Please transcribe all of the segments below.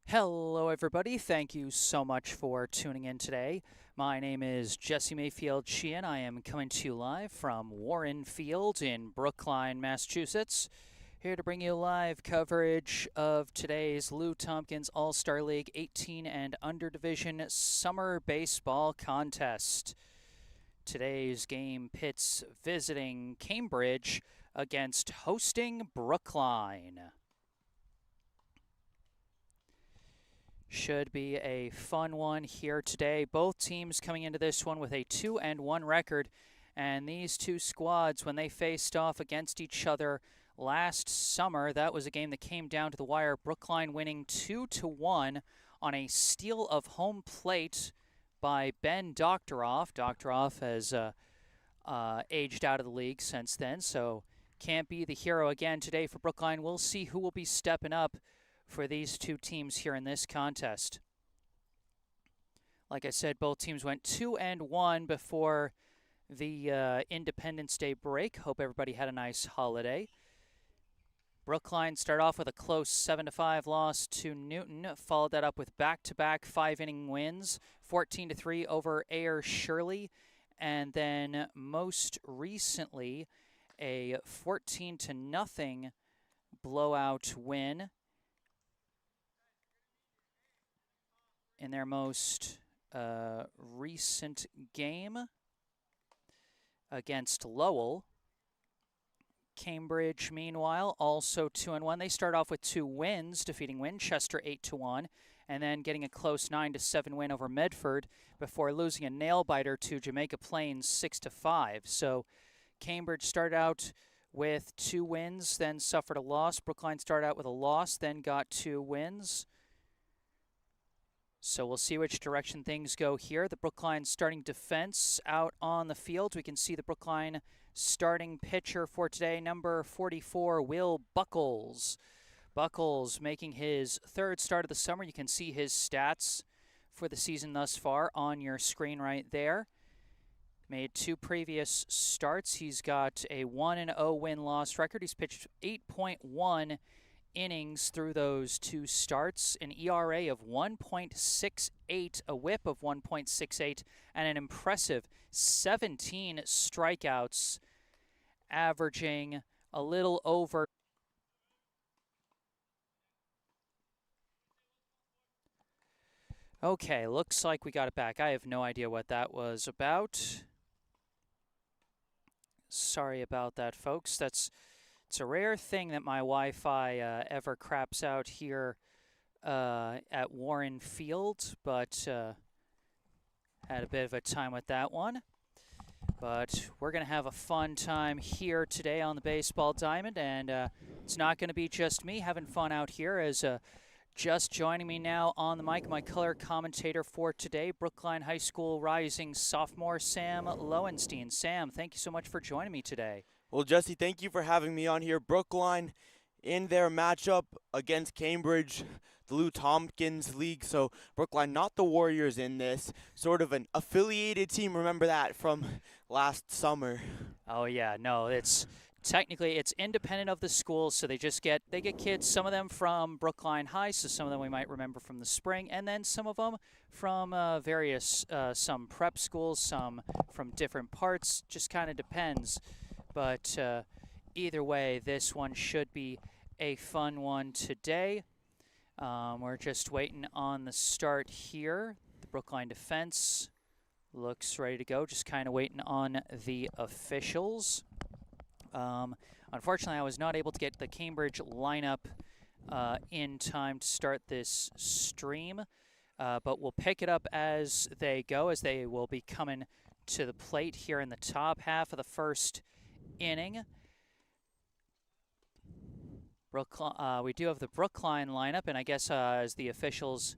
Hello, everybody. Thank you so much for tuning in today. My name is Jesse Mayfield-Sheehan. I am coming to you live from Warren Field in Brookline, Massachusetts. Here to bring you live coverage of today's Lou Tompkins All-Star League 18 and Under Division Summer Baseball Contest. Today's game pits visiting Cambridge against hosting Brookline. Should be a fun one here today. Both teams coming into this one with a 2-1 record. And these two squads, when they faced off against each other last summer, that was a game that came down to the wire. Brookline winning 2-1 on a steal of home plate by Ben Doktoroff. Doktoroff has aged out of the league since then, so can't be the hero again today for Brookline. We'll see who will be stepping up for these two teams here in this contest. Like I said, both teams went 2-1 before the Independence Day break. Hope everybody had a nice holiday. Brookline started off with a close 7-5 loss to Newton, followed that up with back-to-back 5-inning wins, 14-3 over Ayer Shirley, and then most recently a 14-0 blowout win in their most recent game against Lowell. Cambridge, meanwhile, also 2-1. They start off with 2 wins, defeating Winchester 8-1, and then getting a close 9-7 win over Medford before losing a nail-biter to Jamaica Plains 6-5. So Cambridge started out with 2 wins, then suffered a loss. Brookline started out with a loss, then got 2 wins. So we'll see which direction things go here. The Brookline starting defense out on the field. We can see the Brookline starting pitcher for today, number 44, Will Buckles. Buckles making his 3rd start of the summer. You can see his stats for the season thus far on your screen right there. Made 2 previous starts. He's got a 1-0 win-loss record. He's pitched 8.1 innings through those 2 starts, an ERA of 1.68, a whip of 1.68, and an impressive 17 strikeouts, averaging a little over. Okay, looks like we got it back. I have no idea what that was about. Sorry about that, folks. It's a rare thing that my Wi-Fi ever craps out here at Warren Field, but had a bit of a time with that one. But we're going to have a fun time here today on the Baseball Diamond, and it's not going to be just me having fun out here. As just joining me now on the mic, my color commentator for today, Brookline High School rising sophomore Sam Lowenstein. Sam, thank you so much for joining me today. Well, Jesse, thank you for having me on here. Brookline in their matchup against Cambridge, the Lou Tompkins League. So Brookline, not the Warriors in this, sort of an affiliated team. Remember that from last summer. Oh yeah, no, it's technically it's independent of the schools, so they get kids, some of them from Brookline High, so some of them we might remember from the spring, and then some of them from various some prep schools, some from different parts, just kind of depends. But either way, this one should be a fun one today. We're just waiting on the start here. The Brookline defense looks ready to go, just kind of waiting on the officials. Unfortunately, I was not able to get the Cambridge lineup in time to start this stream, but we'll pick it up as they go, as they will be coming to the plate here in the top half of the first inning. We do have the Brookline lineup, and I guess as the officials,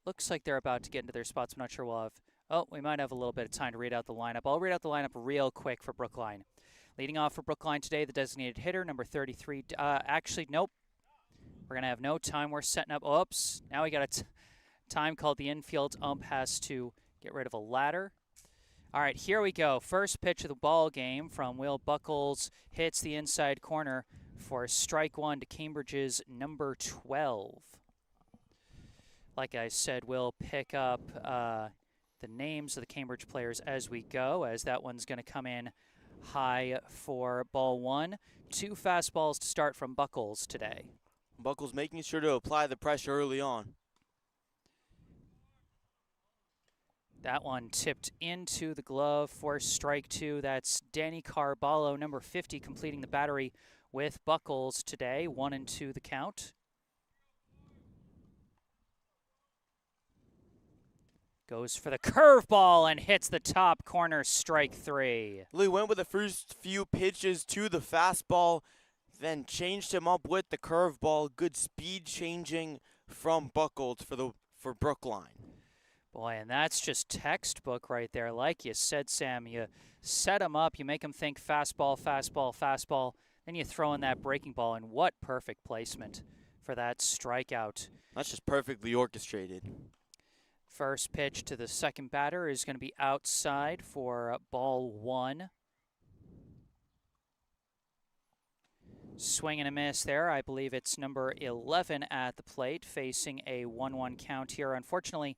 looks like they're about to get into their spots. I'm not sure we'll have. Oh, we might have a little bit of time to read out the lineup. I'll read out the lineup real quick for Brookline. Leading off for Brookline today, the designated hitter, number 33. Actually, nope. We're going to have no time. We're setting up. Oops. Now we got a time called the infield ump has to get rid of a ladder. All right, here we go. First pitch of the ball game from Will Buckles hits the inside corner for strike one to Cambridge's number 12. Like I said, we'll pick up the names of the Cambridge players as we go, as that one's going to come in high for ball one. 2 fastballs to start from Buckles today. Buckles making sure to apply the pressure early on. That one tipped into the glove for strike 2. That's Danny Carballo, number 50, completing the battery with Buckles today. 1-2 the count. Goes for the curveball and hits the top corner, strike 3. Lee went with the first few pitches to the fastball, then changed him up with the curveball. Good speed changing from Buckles for Brookline. Boy, and that's just textbook right there. Like you said, Sam, you set him up, you make him think fastball, fastball, fastball, then you throw in that breaking ball, and what perfect placement for that strikeout. That's just perfectly orchestrated. First pitch to the second batter is going to be outside for ball 1. Swing and a miss there. I believe it's number 11 at the plate, facing a 1-1 count here. Unfortunately,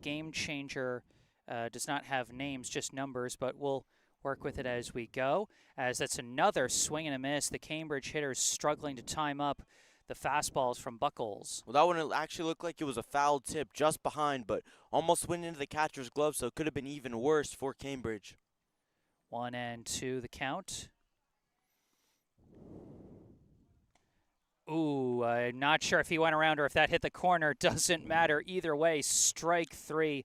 Game Changer does not have names, just numbers, but we'll work with it as we go, as that's another swing and a miss. The Cambridge hitters struggling to time up the fastballs from Buckles. Well, that one actually looked like it was a foul tip just behind, but almost went into the catcher's glove, so it could have been even worse for Cambridge. 1-2 the count. Ooh, I'm not sure if he went around or if that hit the corner. Doesn't matter. Either way, strike 3.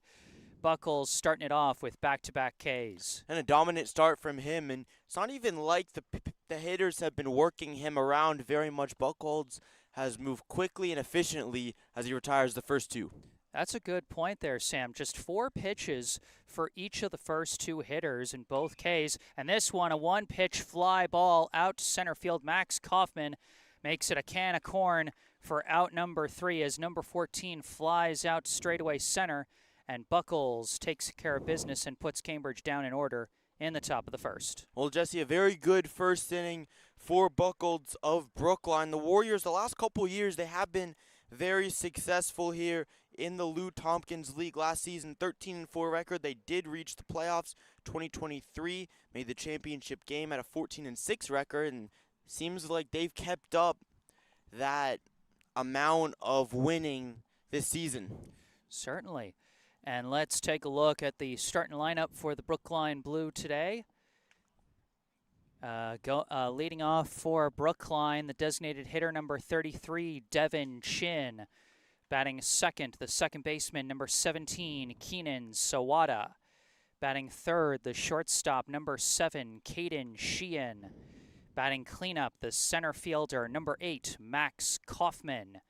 Buckles starting it off with back-to-back Ks. And a dominant start from him, and it's not even like the hitters have been working him around very much. Buckles has moved quickly and efficiently as he retires the first 2. That's a good point there, Sam. Just 4 pitches for each of the first 2 hitters in both Ks. And this one, a 1-pitch fly ball out to center field. Max Kaufman makes it a can of corn for out number 3 as number 14 flies out straightaway center, and Buckles takes care of business and puts Cambridge down in order in the top of the first. Well, Jesse, a very good first inning for Buckles of Brookline. The Warriors, the last couple years, they have been very successful here in the Lou Tompkins League. Last season, 13-4 record. They did reach the playoffs. 2023 made the championship game at a 14-6 record, and seems like they've kept up that amount of winning this season. Certainly. And let's take a look at the starting lineup for the Brookline Blue today. Leading off for Brookline, the designated hitter number 33, Devin Chin. Batting second, the second baseman number 17, Keenan Sawada. Batting third, the shortstop number 7, Caden Sheehan. Batting cleanup, the center fielder, number 8, Max Kaufman.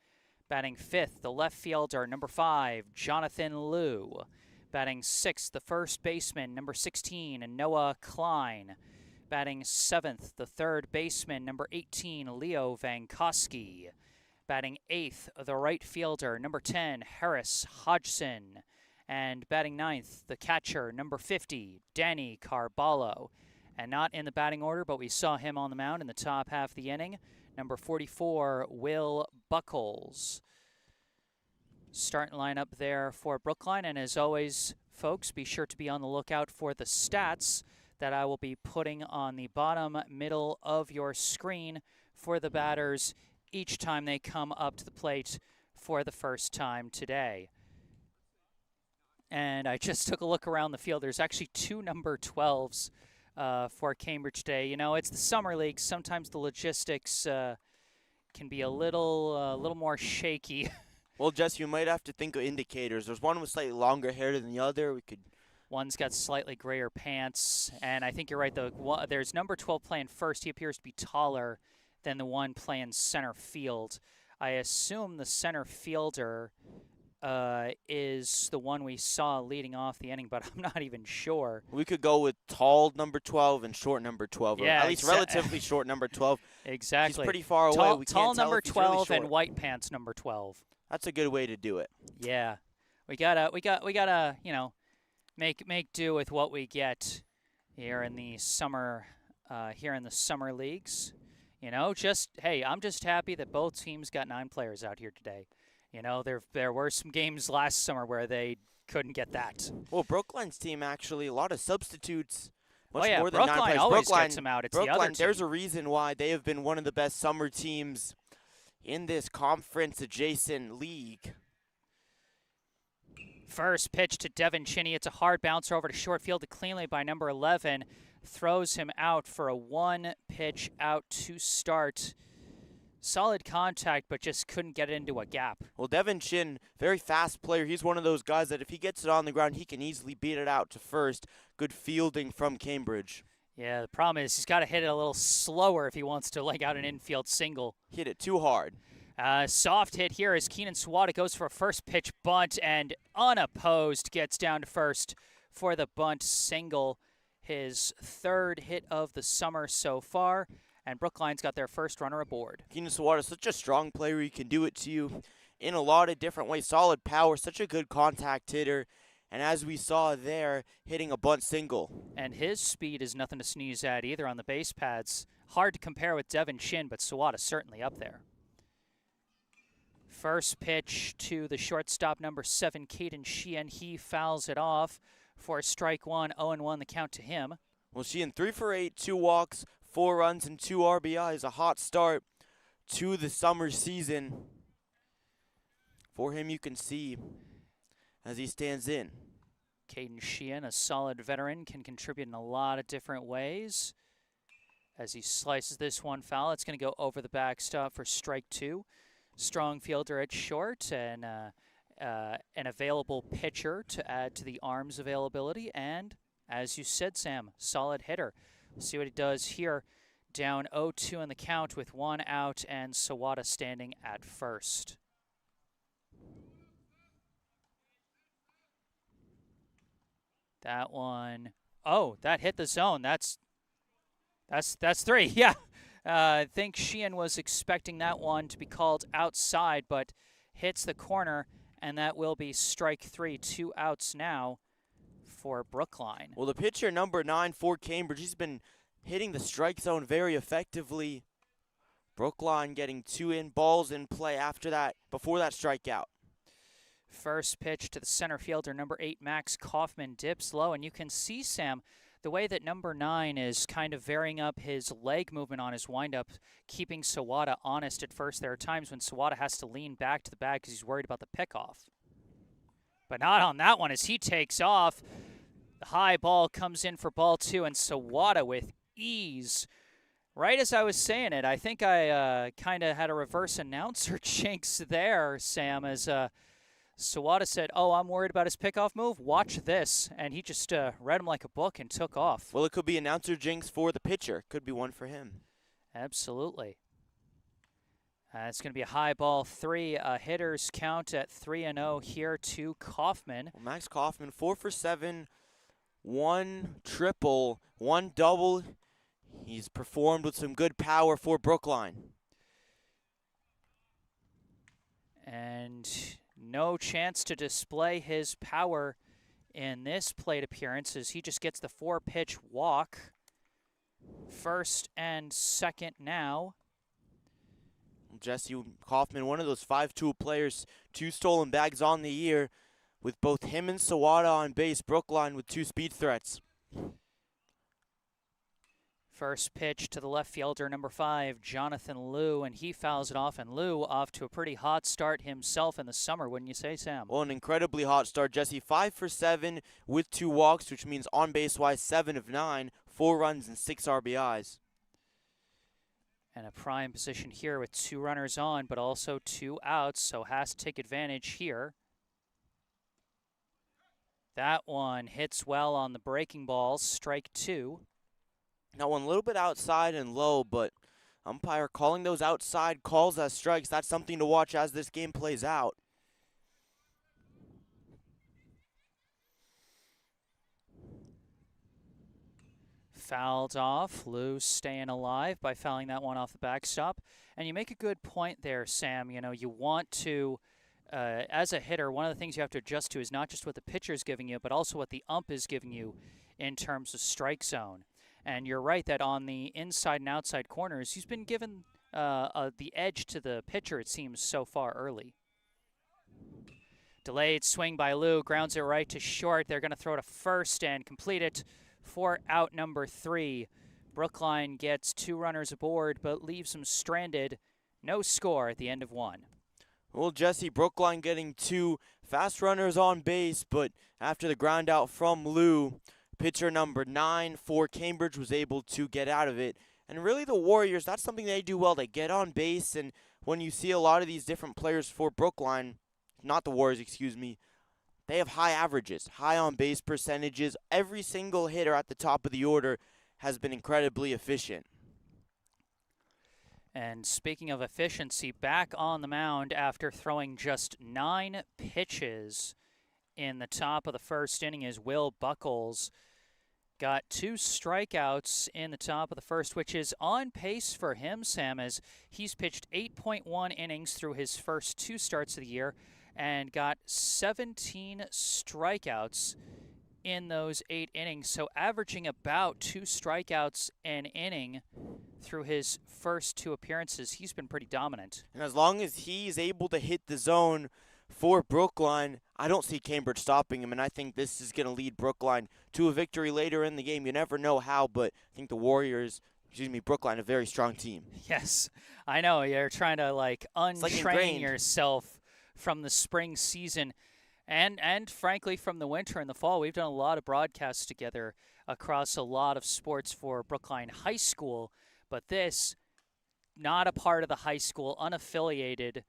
Batting fifth, the left fielder, number 5, Jonathan Liu. Batting sixth, the first baseman, number 16, Noah Klein. Batting seventh, the third baseman, number 18, Leo Vankowski. Batting eighth, the right fielder, number 10, Harris Hodgson. And batting ninth, the catcher, number 50, Danny Carballo. And not in the batting order, but we saw him on the mound in the top half of the inning. Number 44, Will Buckles. Starting lineup there for Brookline. And as always, folks, be sure to be on the lookout for the stats that I will be putting on the bottom middle of your screen for the batters each time they come up to the plate for the first time today. And I just took a look around the field. There's actually 2 number 12s for Cambridge today. You know, it's the summer league. Sometimes the logistics can be a little more shaky. Well, Jess, you might have to think of indicators. There's one with slightly longer hair than the other. One's got slightly grayer pants, and I think you're right. There's number 12 playing first. He appears to be taller than the one playing center field. I assume the center fielder is the one we saw leading off the inning, but I'm not even sure. We could go with tall number 12 and short number 12, yeah, or at least relatively short number 12. Exactly. He's pretty far away. We tall can't tell number if he's really 12 short. and white pants number 12. That's a good way to do it. Yeah, we gotta make do with what we get here in the summer leagues. You know, I'm just happy that both teams got 9 players out here today. You know, there were some games last summer where they couldn't get that. Well, Brookline's team actually a lot of substitutes. Oh Much yeah, more than 9 Brookline players. always gets them out. It's the other Brookline, team. there's a reason why they have been one of the best summer teams in this conference adjacent league. First pitch to Devin Chinney. It's a hard bouncer over to short field to cleanly by number 11. Throws him out for a 1-pitch out to start. Solid contact, but just couldn't get it into a gap. Well, Devin Chin, very fast player. He's one of those guys that if he gets it on the ground, he can easily beat it out to first. Good fielding from Cambridge. Yeah, the problem is he's got to hit it a little slower if he wants to leg out an infield single. Hit it too hard. Soft hit here as Keenan Swada goes for a first pitch bunt and unopposed gets down to first for the bunt single. His 3rd hit of the summer so far, and Brookline's got their first runner aboard. Keenan Swada is such a strong player. He can do it to you in a lot of different ways. Solid power, such a good contact hitter. And as we saw there, hitting a bunt single. And his speed is nothing to sneeze at either on the base pads. Hard to compare with Devin Chin, but Sawada certainly up there. First pitch to the shortstop, number 7, Caden Sheehan. He fouls it off for strike 1, 0-1 the count to him. Well, Sheehan 3 for 8, 2 walks, 4 runs, and 2 RBIs. A hot start to the summer season. For him, you can see as he stands in. Caden Sheehan, a solid veteran, can contribute in a lot of different ways. As he slices this one foul, it's going to go over the backstop for strike 2. Strong fielder at short and an available pitcher to add to the arms availability. And, as you said, Sam, solid hitter. We'll see what he does here. Down 0-2 in the count with 1 out and Sawada standing at first. That one, that hit the zone. That's 3, yeah. I think Sheehan was expecting that one to be called outside, but hits the corner, and that will be strike 3. 2 outs now for Brookline. Well, the pitcher, number 9 for Cambridge, he's been hitting the strike zone very effectively. Brookline getting 2 balls in play after that, before that strikeout. First pitch to the center fielder, number 8, Max Kaufman, dips low, and you can see, Sam, the way that number 9 is kind of varying up his leg movement on his windup, keeping Sawada honest at first. There are times when Sawada has to lean back to the bag because he's worried about the pickoff. But not on that one as he takes off. The high ball comes in for ball 2, and Sawada with ease. Right as I was saying it, I think I kind of had a reverse announcer jinx there, Sam, as Sawada said, I'm worried about his pickoff move. Watch this. And he just read him like a book and took off. Well, it could be announcer jinx for the pitcher. Could be one for him. Absolutely. It's going to be a high ball 3. Hitters count at 3-0 here to Kaufman. Well, Max Kaufman, 4 for 7, 1 triple, 1 double. He's performed with some good power for Brookline. And no chance to display his power in this plate appearance as he just gets the 4-pitch walk. First and second now. Jesse Kaufman, one of those 5-tool players, 2 stolen bags on the year, with both him and Sawada on base. Brookline with 2 speed threats. First pitch to the left fielder, number 5, Jonathan Liu, and he fouls it off. And Liu off to a pretty hot start himself in the summer, wouldn't you say, Sam? Well, an incredibly hot start, Jesse. 5 for 7 with 2 walks, which means on base-wise 7 of 9, 4 runs and 6 RBIs. And a prime position here with 2 runners on, but also 2 outs, so has to take advantage here. That one hits well on the breaking ball, strike 2. That one a little bit outside and low, but umpire calling those outside calls as strikes. That's something to watch as this game plays out. Fouled off. Liu staying alive by fouling that one off the backstop. And you make a good point there, Sam. You know, you want to as a hitter, one of the things you have to adjust to is not just what the pitcher is giving you, but also what the ump is giving you in terms of strike zone. And you're right that on the inside and outside corners, he's been given the edge to the pitcher, it seems, so far early. Delayed swing by Lou, grounds it right to short. They're going to throw to first and complete it for out number 3. Brookline gets 2 runners aboard, but leaves them stranded. No score at the end of 1. Well, Jesse, Brookline getting 2 fast runners on base, but after the ground out from Lou, pitcher number 9 for Cambridge was able to get out of it. And really the Warriors, that's something they do well. They get on base, and when you see a lot of these different players for Brookline, not the Warriors, excuse me, they have high averages, high on base percentages. Every single hitter at the top of the order has been incredibly efficient. And speaking of efficiency, back on the mound after throwing just 9 pitches in the top of the first inning is Will Buckles. Got 2 strikeouts in the top of the first, which is on pace for him, Sam, as he's pitched 8.1 innings through his first 2 starts of the year and got 17 strikeouts in those 8 innings. So averaging about 2 strikeouts an inning through his first 2 appearances, he's been pretty dominant. And as long as he's able to hit the zone for Brookline, I don't see Cambridge stopping him, and I think this is going to lead Brookline to a victory later in the game. You never know how, but I think the Brookline, a very strong team. Yes, I know. You're trying to, untrain yourself from the spring season and frankly, from the winter and the fall. We've done a lot of broadcasts together across a lot of sports for Brookline High School, but this, not a part of the high school, unaffiliated,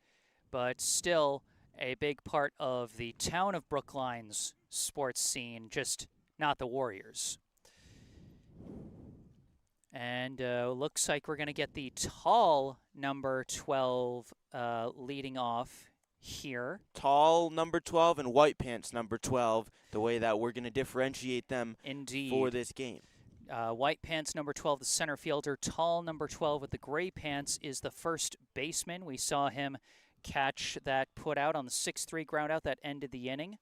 but still a big part of the town of Brookline's sports scene, just not the Warriors. And looks like we're going to get the tall number 12 leading off here. Tall number 12 and white pants number 12, the way that we're going to differentiate them Indeed. For this game. White pants number 12, the center fielder. Tall number 12 with the gray pants is the first baseman. We saw him catch that put out on the 6-3 ground out that ended the inning.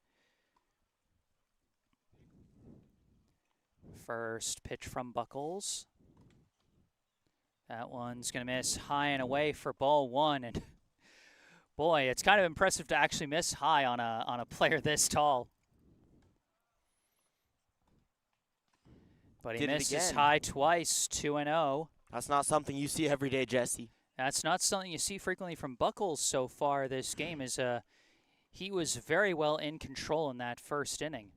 First pitch from Buckles. That one's going to miss high and away for ball 1. And boy, it's kind of impressive to actually miss high on a player this tall. But he misses high twice, 2-0. That's not something you see every day, Jesse. That's not something you see frequently from Buckles so far this game. He was very well in control in that first inning.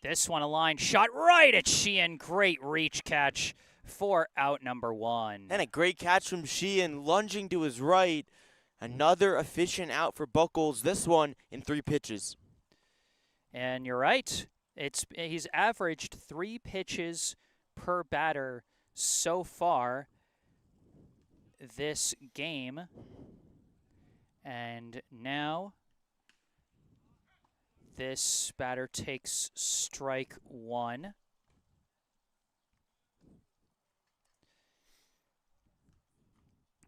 This one, a line shot right at Sheehan. Great reach catch for out number 1. And a great catch from Sheehan, lunging to his right. Another efficient out for Buckles, this one in 3 pitches. And you're right. He's averaged 3 pitches per batter so far this game. And now this batter takes strike 1.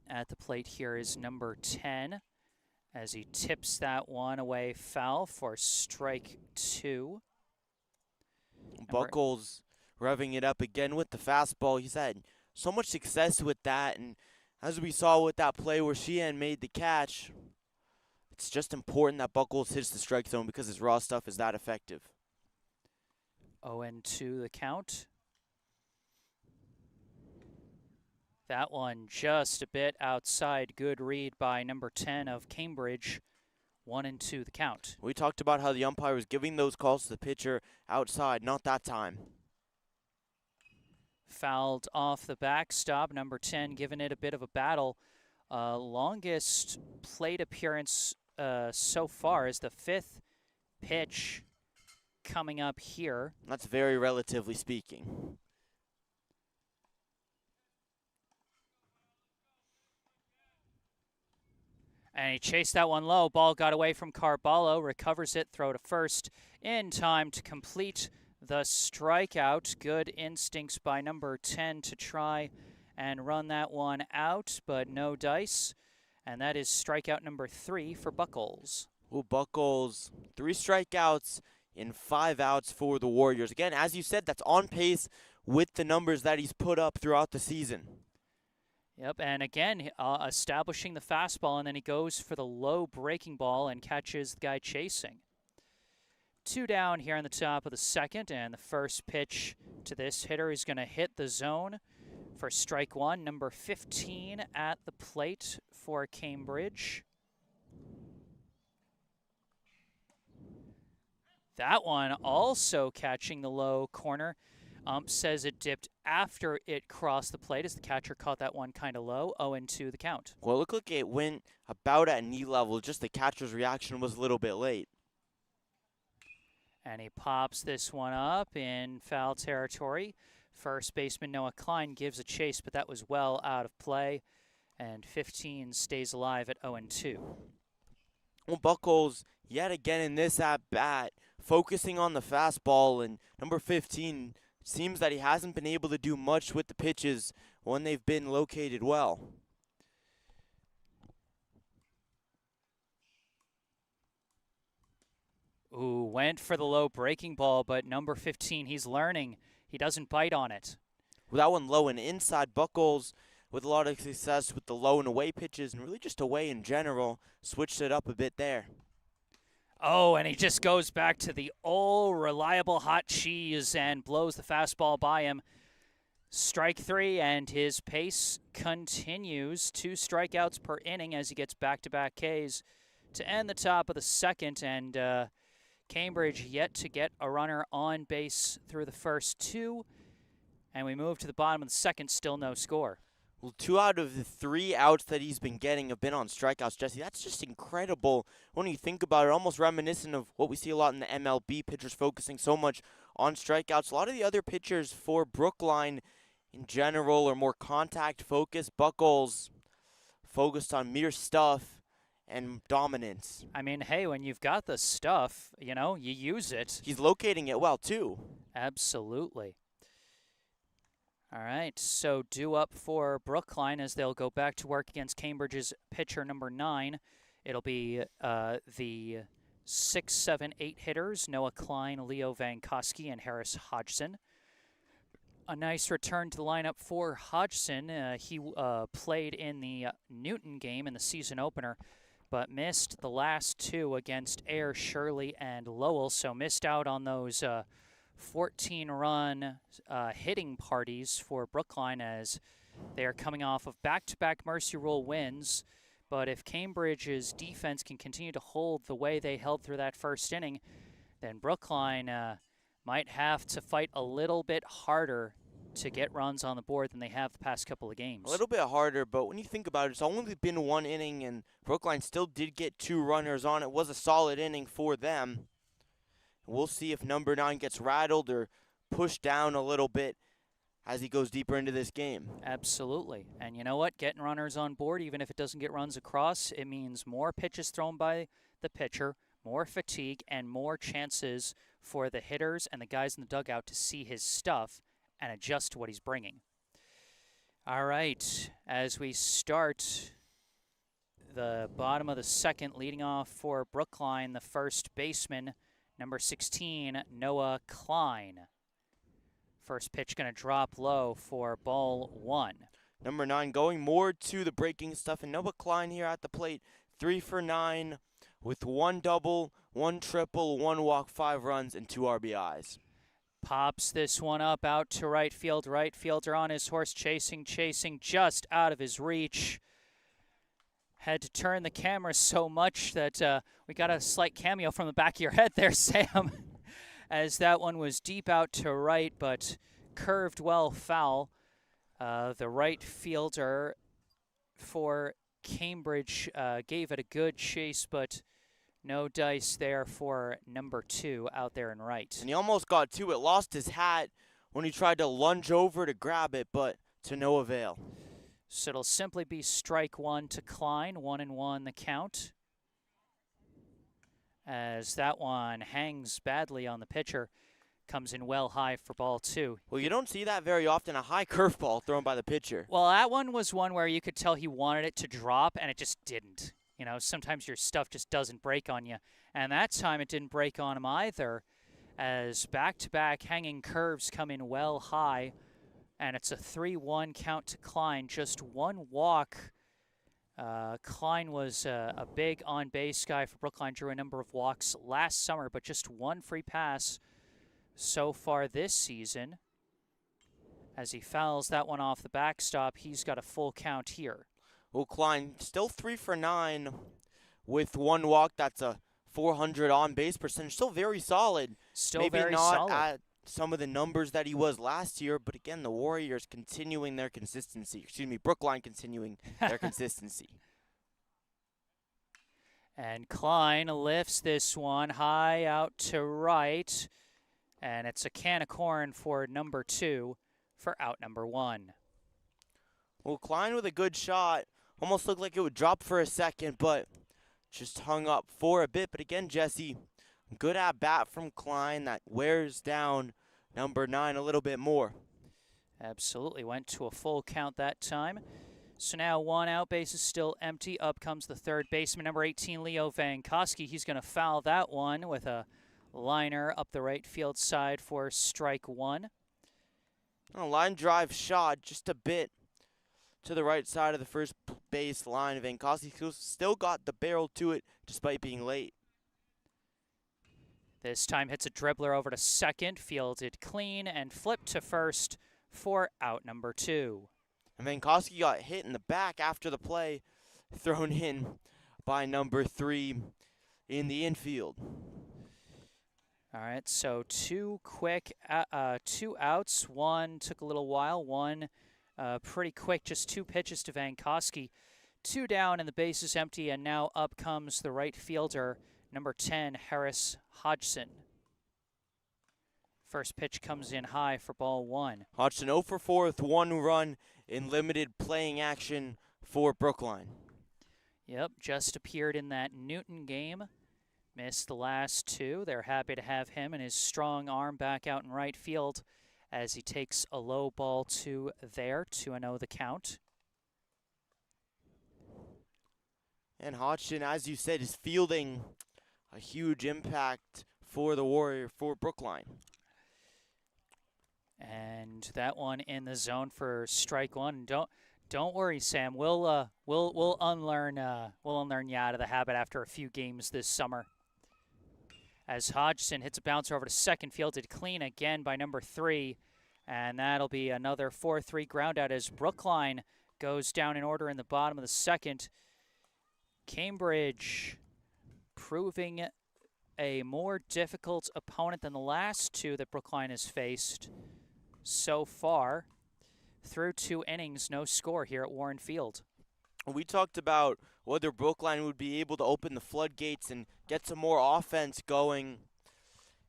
At the plate here is number 10 as he tips that one away foul for strike 2. Buckles revving it up again with the fastball. He's had so much success with that, and as we saw with that play where Sheehan made the catch, it's just important that Buckles hits the strike zone because his raw stuff is that effective. 0-2 the count. That one just a bit outside. Good read by number 10 of Cambridge. 1-2 the count. We talked about how the umpire was giving those calls to the pitcher outside. Not that time. Fouled off the backstop. Number 10 giving it a bit of a battle. Longest plate appearance so far is the 5th pitch coming up here. That's very relatively speaking. And he chased that one low. Ball got away from Carballo. Recovers it. Throw to first in time to complete the strikeout. Good instincts by number 10 to try and run that one out, but no dice. And that is strikeout number 3 for Buckles. Ooh, Buckles, 3 strikeouts in 5 outs for the Warriors. Again, as you said, that's on pace with the numbers that he's put up throughout the season. Yep, and again, establishing the fastball, and then he goes for the low breaking ball and catches the guy chasing. 2 down here on the top of the second, and the first pitch to this hitter is going to hit the zone for strike 1, number 15 at the plate for Cambridge. That one also catching the low corner. Ump says it dipped after it crossed the plate as the catcher caught that one kind of low. 0-2 the count. Well, it looked like it went about at knee level, just the catcher's reaction was a little bit late. And he pops this one up in foul territory. First baseman Noah Klein gives a chase, but that was well out of play. And 15 stays alive at 0-2. Well, Buckles, yet again in this at-bat, focusing on the fastball, and number 15 seems that he hasn't been able to do much with the pitches when they've been located well. Ooh, went for the low breaking ball, but number 15, he's learning. He doesn't bite on it. Well, that one low and inside. Buckles with a lot of success with the low and away pitches, and really just away in general, switched it up a bit there. Oh, and he just goes back to the old reliable hot cheese and blows the fastball by him. Strike 3, and his pace continues. 2 strikeouts per inning as he gets back-to-back Ks to end the top of the second. And Cambridge yet to get a runner on base through the first 2. And we move to the bottom of the second, still no score. Well, 2 out of the 3 outs that he's been getting have been on strikeouts, Jesse. That's just incredible when you think about it. Almost reminiscent of what we see a lot in the MLB, pitchers focusing so much on strikeouts. A lot of the other pitchers for Brookline in general are more contact-focused. Buckles focused on mere stuff and dominance. I mean, hey, when you've got the stuff, you know, you use it. He's locating it well, too. Absolutely. All right, so due up for Brookline as they'll go back to work against Cambridge's pitcher number 9. It'll be the 6, 7, 8 hitters, Noah Klein, Leo Vankowski, and Harris Hodgson. A nice return to the lineup for Hodgson. He played in the Newton game in the season opener, but missed the last 2 against Air, Shirley, and Lowell, so missed out on those 14-run hitting parties for Brookline as they are coming off of back-to-back Mercy Rule wins. But if Cambridge's defense can continue to hold the way they held through that first inning, then Brookline might have to fight a little bit harder to get runs on the board than they have the past couple of games. A little bit harder, but when you think about it, it's only been 1 inning, and Brookline still did get 2 runners on. It was a solid inning for them. We'll see if number 9 gets rattled or pushed down a little bit as he goes deeper into this game. Absolutely. And you know what? Getting runners on board, even if it doesn't get runs across, it means more pitches thrown by the pitcher, more fatigue, and more chances for the hitters and the guys in the dugout to see his stuff and adjust to what he's bringing. All right, as we start the bottom of the second, leading off for Brookline, the first baseman, number 16, Noah Klein. First pitch going to drop low for ball 1. Number 9 going more to the breaking stuff, and Noah Klein here at the plate, 3 for 9 with 1 double, 1 triple, 1 walk, 5 runs, and 2 RBIs. Pops this one up out to right field. Right fielder on his horse, chasing, just out of his reach. Had to turn the camera so much that we got a slight cameo from the back of your head there, Sam, as that one was deep out to right, but curved well foul. The right fielder for Cambridge gave it a good chase, but no dice there for number 2 out there in right. And he almost got to it, lost his hat when he tried to lunge over to grab it, but to no avail. So it'll simply be strike 1 to Klein, 1-1 the count. As that one hangs badly on the pitcher. Comes in well high for ball 2. Well, you don't see that very often, a high curveball thrown by the pitcher. Well, that one was one where you could tell he wanted it to drop, and it just didn't. You know, sometimes your stuff just doesn't break on you. And that time it didn't break on him either, as back-to-back hanging curves come in well high, and it's a 3-1 count to Klein. Just one walk. Klein was a big on-base guy for Brookline, drew a number of walks last summer, but just one free pass so far this season. As he fouls that one off the backstop, he's got a full count here. Well, Klein still 3 for 9 with one walk. That's a .400 on-base percentage. Still very solid. Still Maybe very not solid. at some of the numbers that he was last year, but again, the Warriors continuing their consistency. Excuse me, Brookline continuing their consistency. And Klein lifts this one high out to right, and it's a can of corn for number 2 for out number 1. Well, Klein with a good shot. Almost looked like it would drop for a second, but just hung up for a bit. But again, Jesse, good at bat from Klein that wears down number 9 a little bit more. Absolutely. Went to a full count that time. So now one out, base is still empty. Up comes the third baseman, number 18, Leo Vankoski. He's going to foul that one with a liner up the right field side for strike 1. A line drive shot just a bit to the right side of the first base line. Vankoski still got the barrel to it despite being late. This time hits a dribbler over to second, fielded clean, and flipped to first for out number 2. And Vankoski got hit in the back after the play, thrown in by number 3 in the infield. All right, so two outs. One took a little while. One pretty quick, just 2 pitches to Vankoski. 2 down and the base is empty, and now up comes the right fielder, number 10, Harris Hodgson. First pitch comes in high for ball 1. Hodgson 0 for 4 with 1 run in limited playing action for Brookline. Yep, just appeared in that Newton game. Missed the last 2. They're happy to have him and his strong arm back out in right field as he takes a low ball to there, 2-0 the count. And Hodgson, as you said, is fielding a huge impact for for Brookline. And that one in the zone for strike 1. Don't worry, Sam. We'll unlearn you out of the habit after a few games this summer. As Hodgson hits a bouncer over to second, fielded clean again by number 3, and that'll be another 4-3 ground out as Brookline goes down in order in the bottom of the second. Cambridge proving a more difficult opponent than the last 2 that Brookline has faced so far. Through 2 innings, no score here at Warren Field. We talked about whether Brookline would be able to open the floodgates and get some more offense going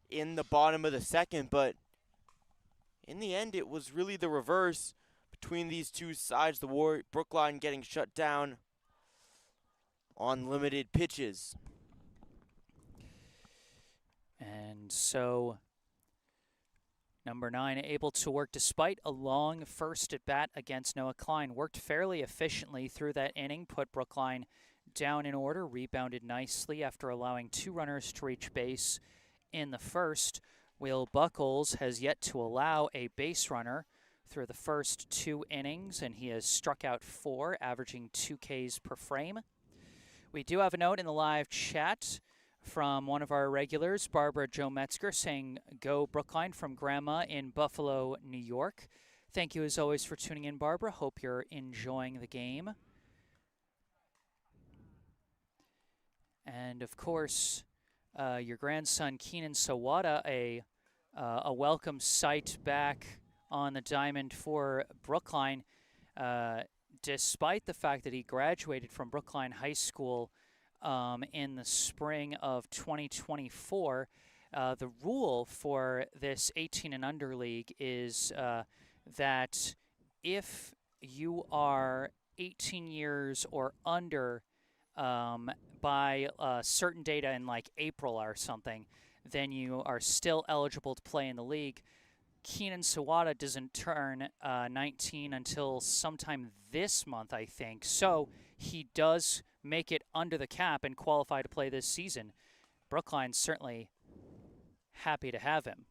in the bottom of the second, but in the end it was really the reverse between these two sides. Brookline getting shut down on limited pitches. And so number 9 able to work despite a long first at bat against Noah Klein. Worked fairly efficiently through that inning, put Brookline down in order, rebounded nicely after allowing 2 runners to reach base in the first. Will Buckles has yet to allow a base runner through the first 2 innings, and he has struck out 4, averaging 2 Ks per frame. We do have a note in the live chat from one of our regulars, Barbara Jo Metzger, saying, "Go Brookline" from Grandma in Buffalo, New York. Thank you as always for tuning in, Barbara. Hope you're enjoying the game. And of course, your grandson Keenan Sawada, a welcome sight back on the diamond for Brookline, despite the fact that he graduated from Brookline High School in the spring of 2024. The rule for this 18 and under league is that if you are 18 years or under by certain data in like April or something, then you are still eligible to play in the league. Keenan Sawada doesn't turn 19 until sometime this month, I think. So he does make it under the cap and qualify to play this season. Brookline's certainly happy to have him.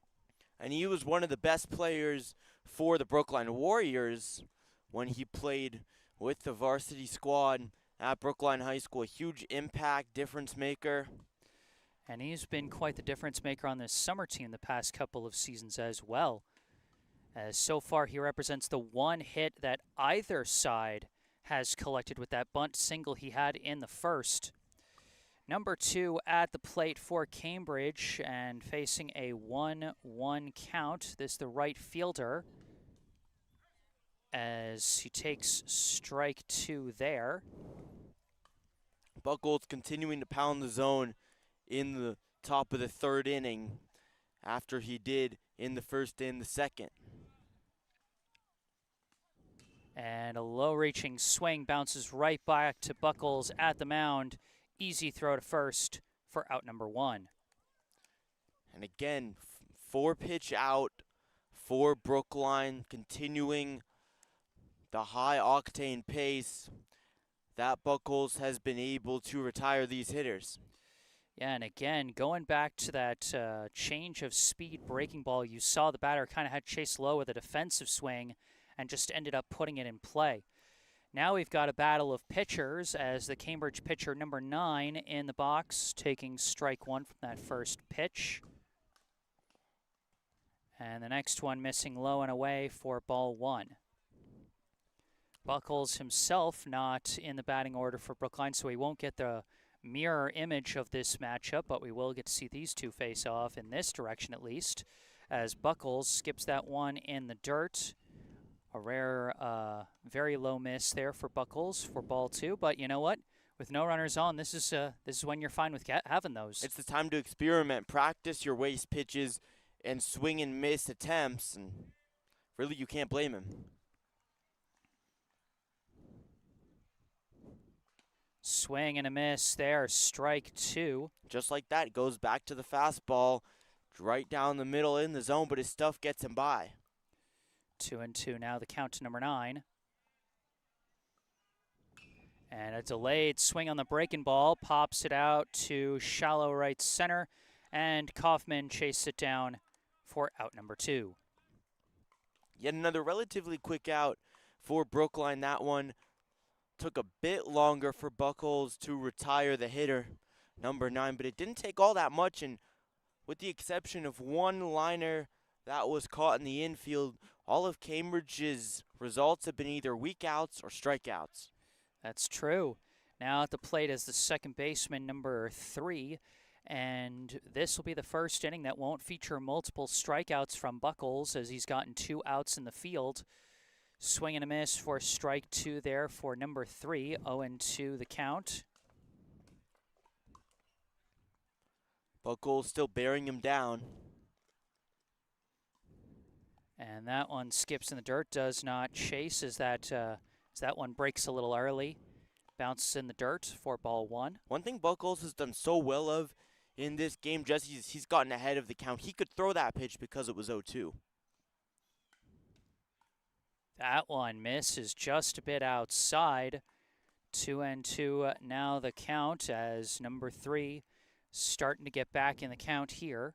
And he was one of the best players for the Brookline Warriors when he played with the varsity squad at Brookline High School. A huge impact, difference maker. And he's been quite the difference maker on this summer team the past couple of seasons as well. As so far, he represents the one hit that either side has collected with that bunt single he had in the first. Number 2 at the plate for Cambridge and facing a 1-1 count. This the right fielder as he takes strike 2 there. Buckles continuing to pound the zone in the top of the third inning after he did in the first and the second. And a low-reaching swing bounces right back to Buckles at the mound. Easy throw to first for out number 1. And again, 4-pitch out for Brookline, continuing the high-octane pace that Buckles has been able to retire these hitters. Yeah, and again, going back to that change of speed breaking ball, you saw the batter kind of had Chase low with a defensive swing and just ended up putting it in play. Now we've got a battle of pitchers as the Cambridge pitcher number 9 in the box, taking strike 1 from that first pitch. And the next one missing low and away for ball 1. Buckles himself not in the batting order for Brookline, so he won't get the mirror image of this matchup, but we will get to see these two face off in this direction at least, as Buckles skips that one in the dirt. A rare, very low miss there for Buckles for ball 2, but you know what? With no runners on, this is when you're fine with having those. It's the time to experiment, practice your waste pitches and swing and miss attempts, and really you can't blame him. Swing and a miss there, strike 2. Just like that, goes back to the fastball, right down the middle in the zone, but his stuff gets him by. 2-2 now, the count to number 9. And a delayed swing on the breaking ball, pops it out to shallow right center, and Kaufman chases it down for out number 2. Yet another relatively quick out for Brookline. That one took a bit longer for Buckles to retire the hitter, number 9, but it didn't take all that much, and with the exception of one liner that was caught in the infield, all of Cambridge's results have been either weak outs or strikeouts. That's true. Now at the plate is the second baseman, number 3, and this will be the first inning that won't feature multiple strikeouts from Buckles, as he's gotten 2 outs in the field. Swing and a miss for strike 2 there for number 3, 0-2 the count. Buckles still bearing him down. And that one skips in the dirt, does not chase as that one breaks a little early. Bounces in the dirt for ball 1. One thing Buckles has done so well of in this game, Jesse, is he's gotten ahead of the count. He could throw that pitch because it was 0-2. That one misses just a bit outside. 2-2 now the count as number 3 starting to get back in the count here.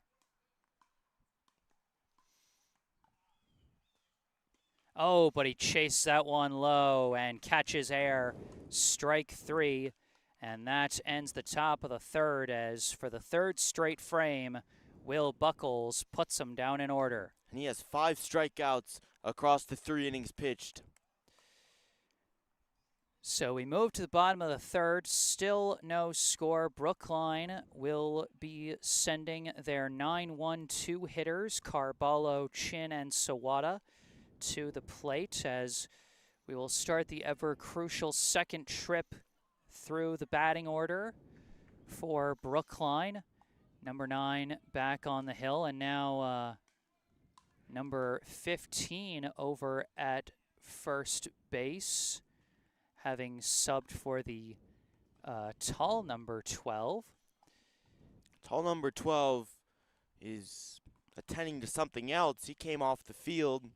Oh, but he chases that one low and catches air. Strike 3, and that ends the top of the third as for the third straight frame, Will Buckles puts him down in order. And he has 5 strikeouts across the 3 innings pitched. So we move to the bottom of the third, still no score. Brookline will be sending their 9-1-2 hitters, Carballo, Chin, and Sawada, to the plate as we will start the ever crucial second trip through the batting order for Brookline. Number 9 back on the hill, and now number 15 over at first base, having subbed for the tall number 12. Tall number 12 is attending to something else. He came off the field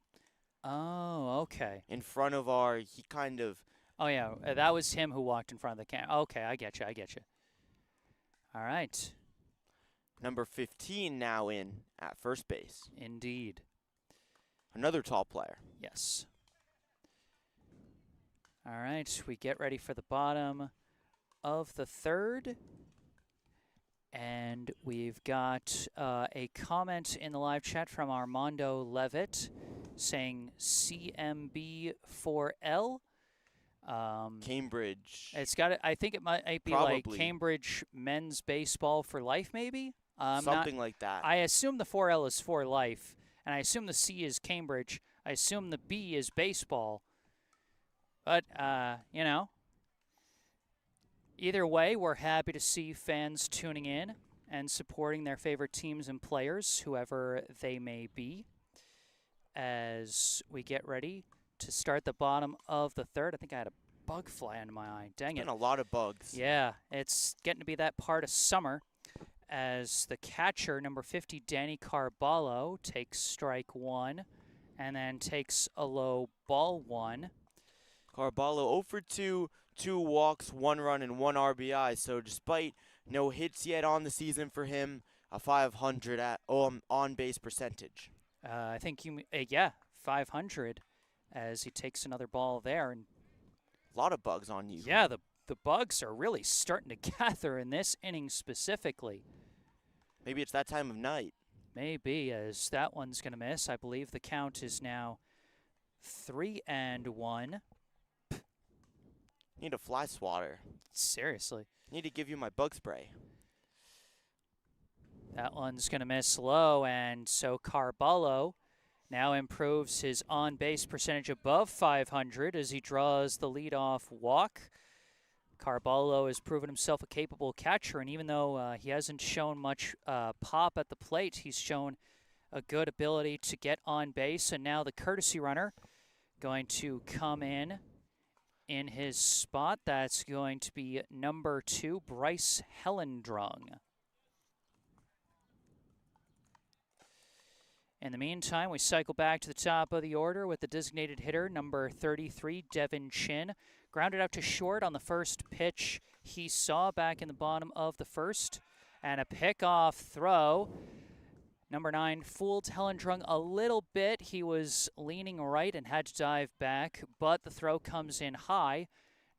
Oh, okay. in front of our. He kind of Oh, yeah, that was him who walked in front of the camera. Okay, I get you. All right. number 15 now in at first base. Indeed. Another tall player. Yes. All right, we get ready for the bottom of the third. And we've got a comment in the live chat from Armando Levitt saying CMB4L. Cambridge. It's got. I think it might be Probably. like Cambridge men's baseball for life, maybe. Something like that. I assume the 4L is for life, and I assume the C is Cambridge. I assume the B is baseball. But you know, either way, we're happy to see fans tuning in and supporting their favorite teams and players, whoever they may be, as we get ready to start the bottom of the third. I think I had a bug fly into my eye. Dang it. And a lot of bugs. Yeah, it's getting to be that part of summer as the catcher, number 50, Danny Carballo, takes strike one and then takes a low ball one. Carballo 0 for 2, 2 walks, 1 run, and 1 RBI. So despite no hits yet on the season for him, a 500 at on-base percentage. I think yeah, 500 as he takes another ball there. And A lot of bugs on you. yeah, the bugs are really starting to gather in this inning specifically. Maybe it's that time of night. Maybe, as that one's going to miss. I believe the count is now 3-1. Need a fly swatter. Seriously. Need to give you my bug spray. That one's going to miss low, and so Carballo now improves his on-base percentage above 500 as he draws the leadoff walk. Carballo has proven himself a capable catcher, and even though he hasn't shown much pop at the plate, he's shown a good ability to get on base, and now the courtesy runner going to come in his spot. That's going to be number 2, Bryce Hellendrung. In the meantime, we cycle back to the top of the order with the designated hitter, number 33, Devin Chin. Grounded out to short on the first pitch he saw back in the bottom of the first. And a pickoff throw. Number 9 fooled Hellendrung a little bit. He was leaning right and had to dive back, but the throw comes in high.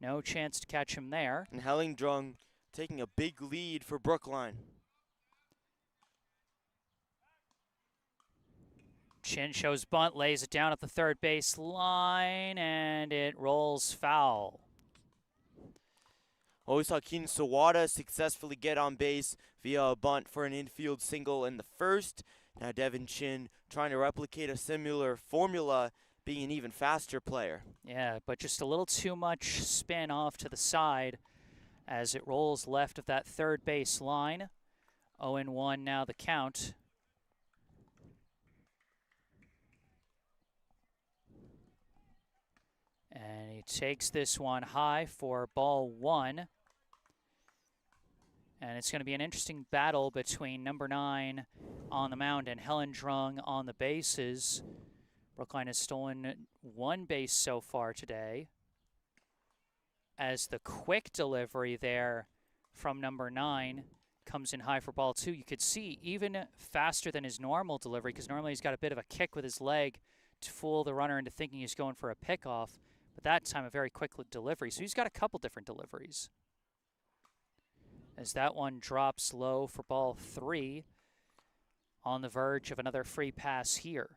No chance to catch him there. And Hellendrung taking a big lead for Brookline. Chin shows bunt, lays it down at the third base line, and it rolls foul. Well, we saw Keen Sawada successfully get on base via a bunt for an infield single in the first. Now Devin Chin trying to replicate a similar formula, being an even faster player. Yeah, but just a little too much spin off to the side as it rolls left of that third base line. 0-1 now the count. And he takes this one high for ball 1. And it's going to be an interesting battle between number 9 on the mound and Hellendrung on the bases. Brookline has stolen 1 base so far today, as the quick delivery there from number 9 comes in high for ball 2. You could see even faster than his normal delivery, because normally he's got a bit of a kick with his leg to fool the runner into thinking he's going for a pickoff. But that time, a very quick delivery. So he's got a couple different deliveries. As that one drops low for ball 3, on the verge of another free pass here.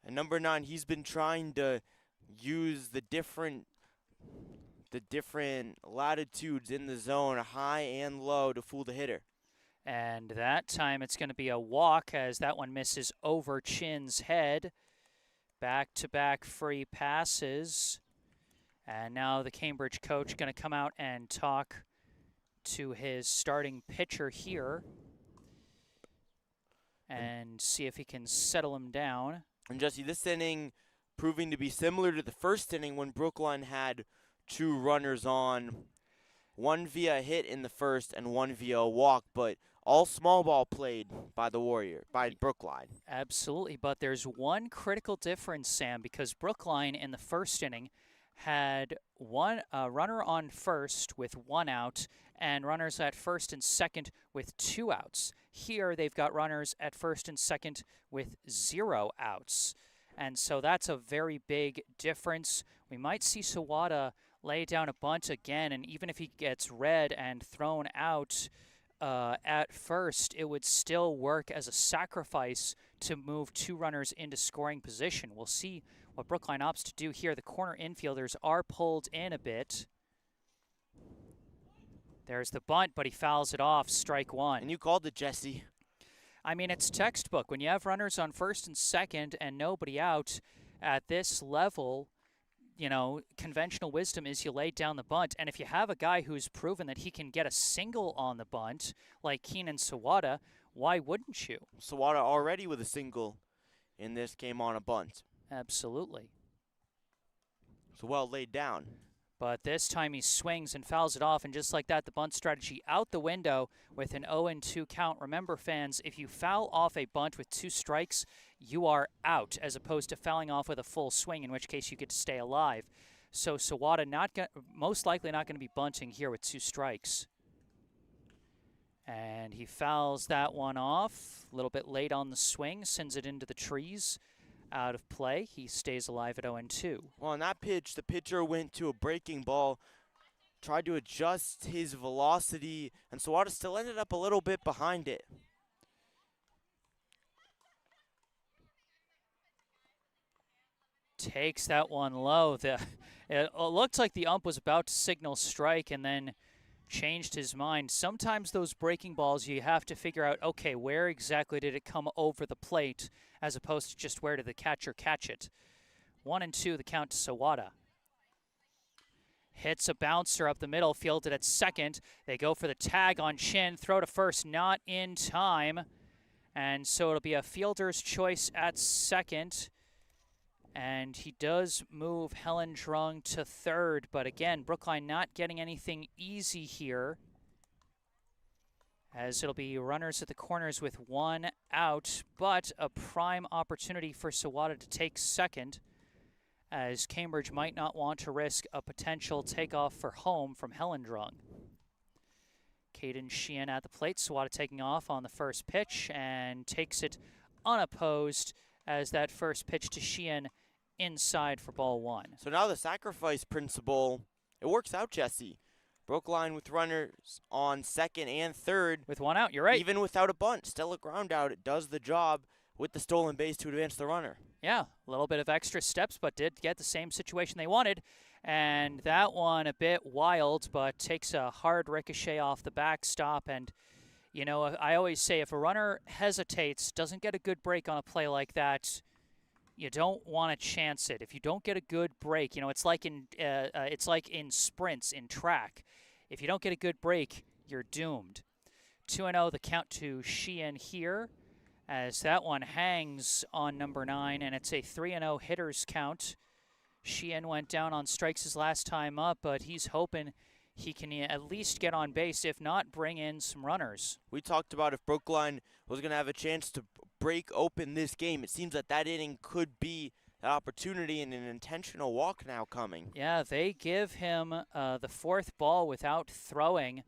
And number 9, he's been trying to use the different latitudes in the zone, high and low, to fool the hitter. And that time it's going to be a walk as that one misses over Chin's head. Back-to-back free passes. And now the Cambridge coach going to come out and talk to his starting pitcher here and see if he can settle him down. And Jesse, this inning proving to be similar to the first inning when Brookline had 2 runners on, 1 via a hit in the first and 1 via a walk, but all small ball played by by Brookline. Absolutely, but there's one critical difference, Sam, because Brookline in the first inning had one runner on first with 1 out and runners at first and second with 2 outs. Here they've got runners at first and second with 0 outs. And so that's a very big difference. We might see Sawada lay down a bunt again, and even if he gets read and thrown out at first, it would still work as a sacrifice to move 2 runners into scoring position. We'll see what Brookline opts to do here. The corner infielders are pulled in a bit. There's the bunt, but he fouls it off, strike 1. And you called it, Jesse. I mean, it's textbook. When you have runners on first and second and nobody out at this level, you know, conventional wisdom is you lay down the bunt. And if you have a guy who's proven that he can get a single on the bunt, like Keenan Sawada, why wouldn't you? Sawada already with a single in this game on a bunt. Absolutely. So well laid down. But this time he swings and fouls it off, and just like that, the bunt strategy out the window with an 0-2 count. Remember, fans, if you foul off a bunt with 2 strikes, you are out, as opposed to fouling off with a full swing, in which case you get to stay alive. So Sawada most likely not going to be bunting here with 2 strikes. And he fouls that one off. A little bit late on the swing, sends it into the trees. Out of play. He stays alive at 0-2. Well, on that pitch, the pitcher went to a breaking ball, tried to adjust his velocity, and Sawada still ended up a little bit behind it. Takes that one low. It looked like the ump was about to signal strike and then changed his mind. Sometimes those breaking balls, you have to figure out, okay, where exactly did it come over the plate, as opposed to just where did the catcher catch it. 1-2, the count to Sawada. Hits a bouncer up the middle, fielded at second. They go for the tag on Chin, throw to first, not in time. And so it'll be a fielder's choice at second. And he does move Helendrung to third, but again, Brookline not getting anything easy here, as it'll be runners at the corners with 1 out, but a prime opportunity for Sawada to take second, as Cambridge might not want to risk a potential takeoff for home from Helendrung. Mayfield-Sheehan at the plate, Sawada taking off on the first pitch and takes it unopposed, as that first pitch to Sheehan inside for ball 1. So now the sacrifice principle, it works out, Jesse. Brookline with runners on second and third. With 1 out, you're right. Even without a bunt, still a ground out. It does the job with the stolen base to advance the runner. Yeah, a little bit of extra steps, but did get the same situation they wanted. And that one a bit wild, but takes a hard ricochet off the backstop. And, you know, I always say if a runner hesitates, doesn't get a good break on a play like that, you don't want to chance it. If you don't get a good break, you know, it's like in sprints, in track. If you don't get a good break, you're doomed. 2-0, the count to Sheehan here, as that one hangs on number 9, and it's a 3-0 hitters count. Sheehan went down on strikes his last time up, but he's hoping he can at least get on base, if not bring in some runners. We talked about if Brookline was going to have a chance to break open this game. It seems that that inning could be an opportunity, and an intentional walk now coming. Yeah, they give him the 4th ball without throwing,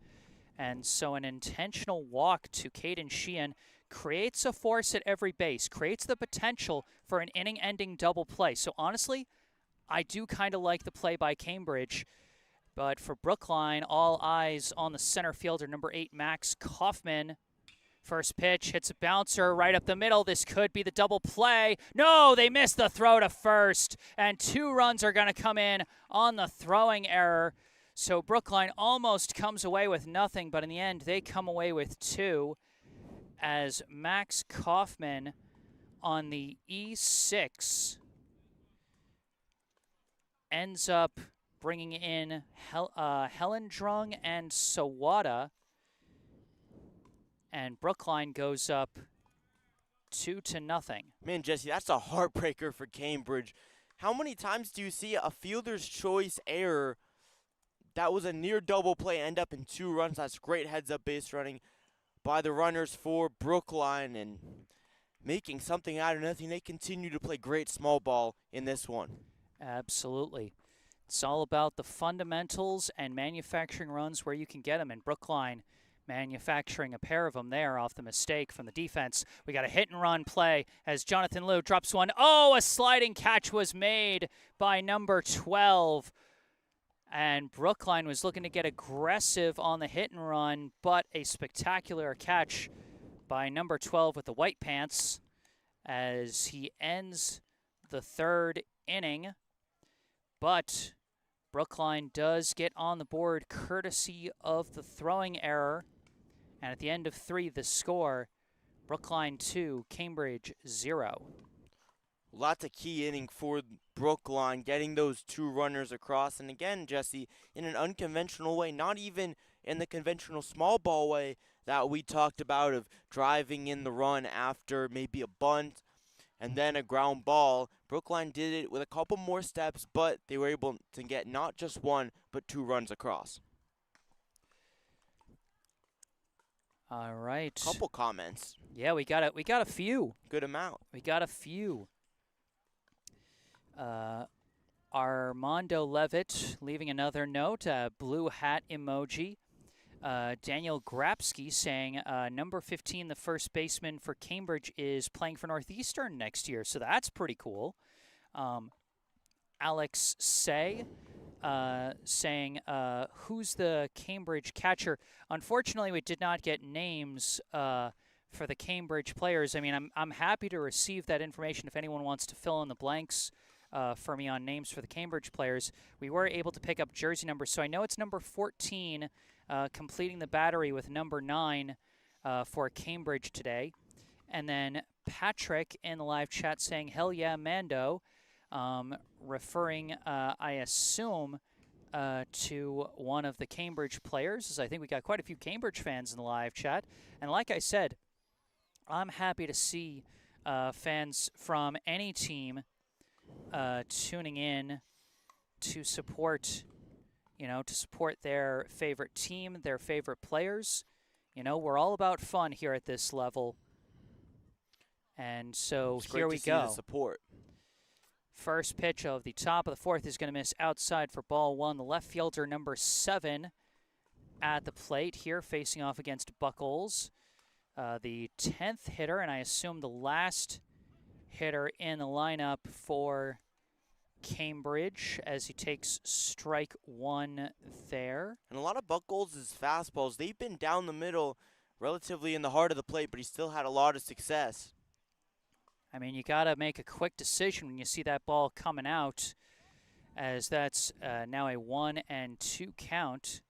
and so an intentional walk to Mayfield-Sheehan creates a force at every base, creates the potential for an inning-ending double play. So honestly, I do kind of like the play by Cambridge, but for Brookline, all eyes on the center fielder, number 8, Max Kaufman. First pitch, hits a bouncer right up the middle. This could be the double play. No, they missed the throw to first, and 2 runs are going to come in on the throwing error. So Brookline almost comes away with nothing, but in the end, they come away with 2, as Max Kaufman on the E6 ends up bringing in Helendrung and Sawada. And Brookline goes up 2-0. Man, Jesse, that's a heartbreaker for Cambridge. How many times do you see a fielder's choice error that was a near double play end up in 2 runs? That's great heads-up base running. by the runners for Brookline and making something out of nothing. They continue to play great small ball in this one. Absolutely. It's all about the fundamentals and manufacturing runs where you can get them. And Brookline manufacturing a pair of them there off the mistake from the defense. We got a hit and run play as Jonathan Liu drops one. Oh, a sliding catch was made by number 12. And Brookline was looking to get aggressive on the hit and run, but a spectacular catch by number 12 with the white pants as he ends the third inning. But Brookline does get on the board courtesy of the throwing error. And at the end of 3, the score, Brookline 2, Cambridge 0. Lots of key inning for Brookline, getting those 2 runners across. And again, Jesse, in an unconventional way, not even in the conventional small ball way that we talked about of driving in the run after maybe a bunt and then a ground ball. Brookline did it with a couple more steps, but they were able to get not just 1, but 2 runs across. All right. Couple comments. Yeah, we got a few. Good amount. We got a few. Armando Levitt leaving another note, blue hat emoji. Daniel Grapsky saying number 15, the first baseman for Cambridge, is playing for Northeastern next year, so that's pretty cool. Alex Say saying, who's the Cambridge catcher? Unfortunately, we did not get names for the Cambridge players. I mean, I'm happy to receive that information if anyone wants to fill in the blanks for me on names for the Cambridge players. We were able to pick up jersey numbers, so I know it's number 14 completing the battery with number 9 for Cambridge today. And then Patrick in the live chat saying, hell yeah, Mando, referring, I assume, to one of the Cambridge players, as I think we got quite a few Cambridge fans in the live chat. And like I said, I'm happy to see fans from any team tuning in to support, to support their favorite team, their favorite players. We're all about fun here at this level. And so here we go. The support. First pitch of the top of the 4th is going to miss outside for ball 1. The left fielder, number 7, at the plate here, facing off against Buckles. The 10th hitter, and I assume the last hitter in the lineup for Cambridge as he takes strike 1 there. And a lot of Buckles' fastballs, they've been down the middle, relatively in the heart of the plate, but he still had a lot of success. I mean, you got to make a quick decision when you see that ball coming out, as that's now a 1-2 count.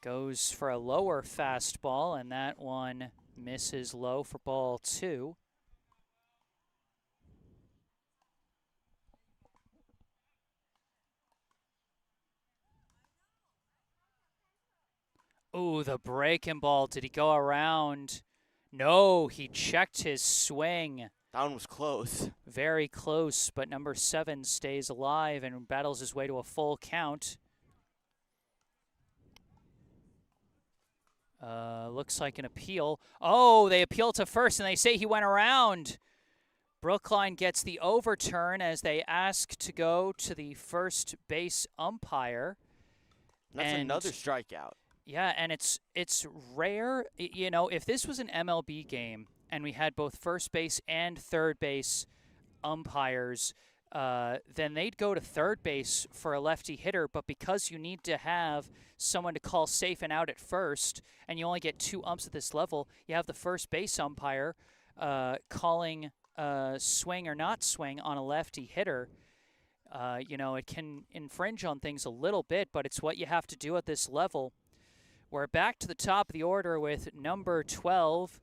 Goes for a lower fastball, and that one misses low for ball 2. Ooh, the breaking ball. Did he go around? No, he checked his swing. That one was close. Very close, but number 7 stays alive and battles his way to a full count. Looks like an appeal. Oh, they appeal to first, and they say he went around. Brookline gets the overturn as they ask to go to the first base umpire. That's another strikeout. Yeah, and it's rare. If this was an MLB game and we had both first base and third base umpires, then they'd go to third base for a lefty hitter. But because you need to have someone to call safe and out at first, and you only get 2 umps at this level, you have the first base umpire calling swing or not swing on a lefty hitter. It can infringe on things a little bit, but it's what you have to do at this level. We're back to the top of the order with number 12,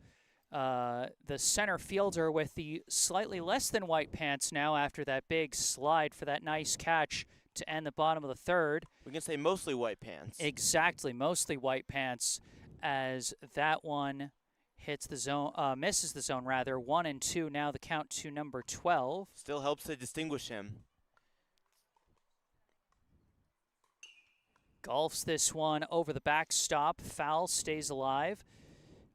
the center fielder with the slightly less than white pants now after that big slide for that nice catch to end the bottom of the 3rd. We can say mostly white pants. Exactly, mostly white pants, as that one hits the zone, misses the zone rather. 1-2 now, the count to number 12. Still helps to distinguish him. golfs this one over the backstop. Foul, stays alive.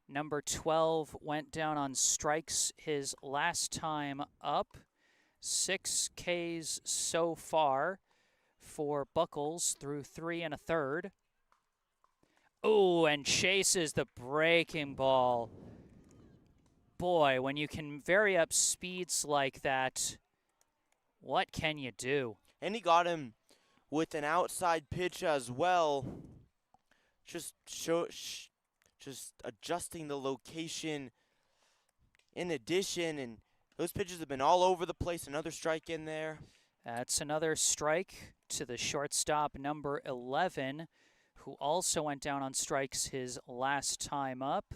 Number 12 went down on strikes his last time up. 6 Ks so far for Buckles through 3 1/3. Oh, and chases the breaking ball. Boy, when you can vary up speeds like that, what can you do? And he got him with an outside pitch as well. Just adjusting the location in addition, and those pitches have been all over the place. Another strike in there. That's another strike to the shortstop, number 11, who also went down on strikes his last time up.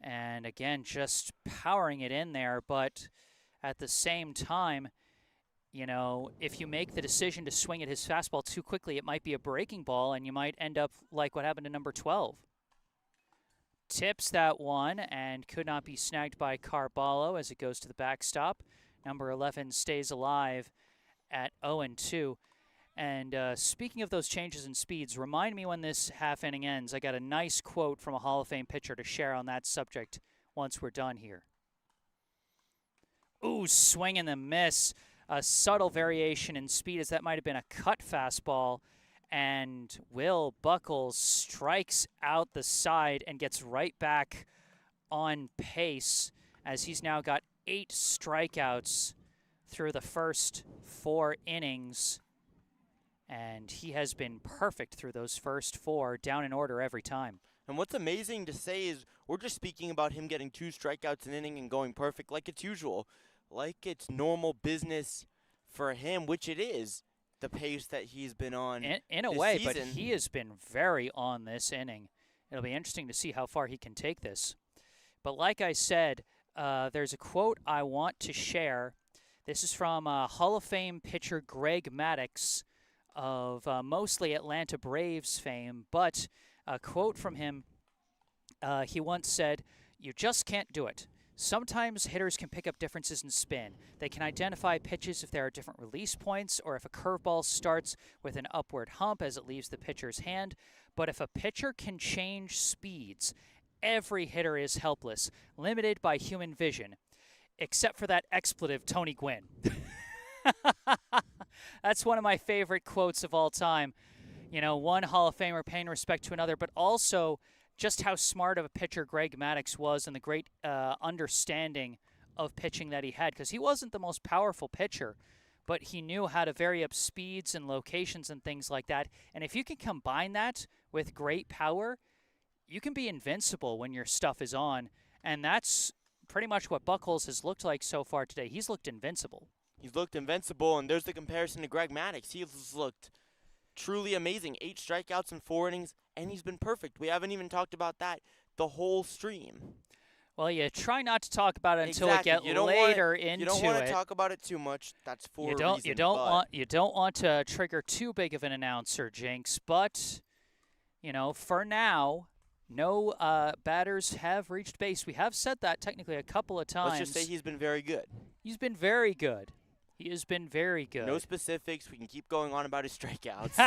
And again, just powering it in there, but at the same time, you know, if you make the decision to swing at his fastball too quickly, it might be a breaking ball, and you might end up like what happened to number 12. Tips that one and could not be snagged by Carballo as it goes to the backstop. Number 11 stays alive at 0-2. And speaking of those changes in speeds, remind me when this half inning ends. I got a nice quote from a Hall of Fame pitcher to share on that subject once we're done here. Ooh, swing and a miss. A subtle variation in speed as that might have been a cut fastball. And Will Buckles strikes out the side and gets right back on pace as he's now got 8 strikeouts through the first 4 innings. And he has been perfect through those first 4, down in order every time. And what's amazing to say is we're just speaking about him getting 2 strikeouts an inning and going perfect like it's usual, like it's normal business for him, which it is, the pace that he's been on in a way, season. But he has been very on this inning. It'll be interesting to see how far he can take this. But like I said, there's a quote I want to share. This is from Hall of Fame pitcher Greg Maddux of mostly Atlanta Braves fame, but a quote from him, he once said, "You just can't do it. Sometimes hitters can pick up differences in spin. They can identify pitches if there are different release points or if a curveball starts with an upward hump as it leaves the pitcher's hand. But if a pitcher can change speeds, every hitter is helpless, limited by human vision, except for that expletive Tony Gwynn." That's one of my favorite quotes of all time. You know, one Hall of Famer paying respect to another, but also just how smart of a pitcher Greg Maddux was and the great understanding of pitching that he had, because he wasn't the most powerful pitcher, but he knew how to vary up speeds and locations and things like that. And if you can combine that with great power, you can be invincible when your stuff is on. And that's pretty much what Buckles has looked like so far today. He's looked invincible. He's looked invincible, and there's the comparison to Greg Maddux. He's looked truly amazing. 8 strikeouts in 4 innings, and he's been perfect. We haven't even talked about that the whole stream. Well, you try not to talk about it until exactly. we get later into it. You don't want to talk about it too much. That's for a reason. You don't want to trigger too big of an announcer jinx, but you know, for now, no batters have reached base. We have said that technically a couple of times. Let's just say he's been very good. He's been very good. He has been very good. No specifics. We can keep going on about his strikeouts.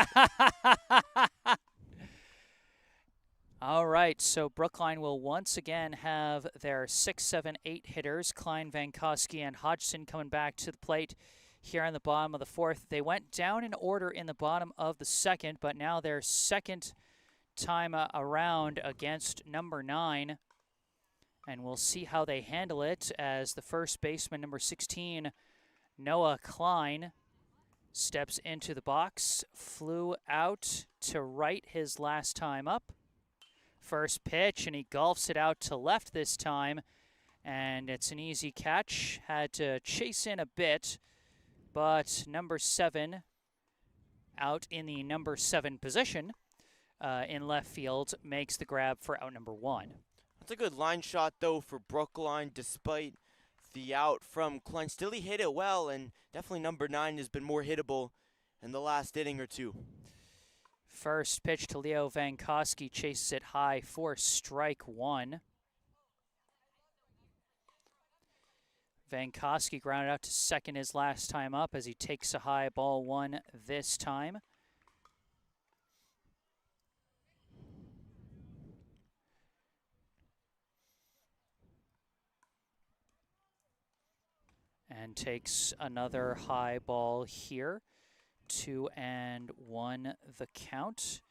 All right, so Brookline will once again have their 6, 7, 8 hitters, Klein, Vankowski, and Hodgson coming back to the plate here in the bottom of the 4th. They went down in order in the bottom of the 2nd, but now their second time around against number 9. And we'll see how they handle it as the first baseman, number 16, Noah Klein, steps into the box, flew out to right his last time up. First pitch, and he golfs it out to left this time, and it's an easy catch. Had to chase in a bit, but number 7 out in the number 7 position in left field makes the grab for out number 1. That's a good line shot, though, for Brookline, despite the out from Klein. Still, he hit it well, and definitely number 9 has been more hittable in the last inning or two. First pitch to Leo Vankowski, chases it high for strike 1. Vankowski grounded out to second his last time up as he takes a high ball one this time. And takes another high ball here. 2-1 the count.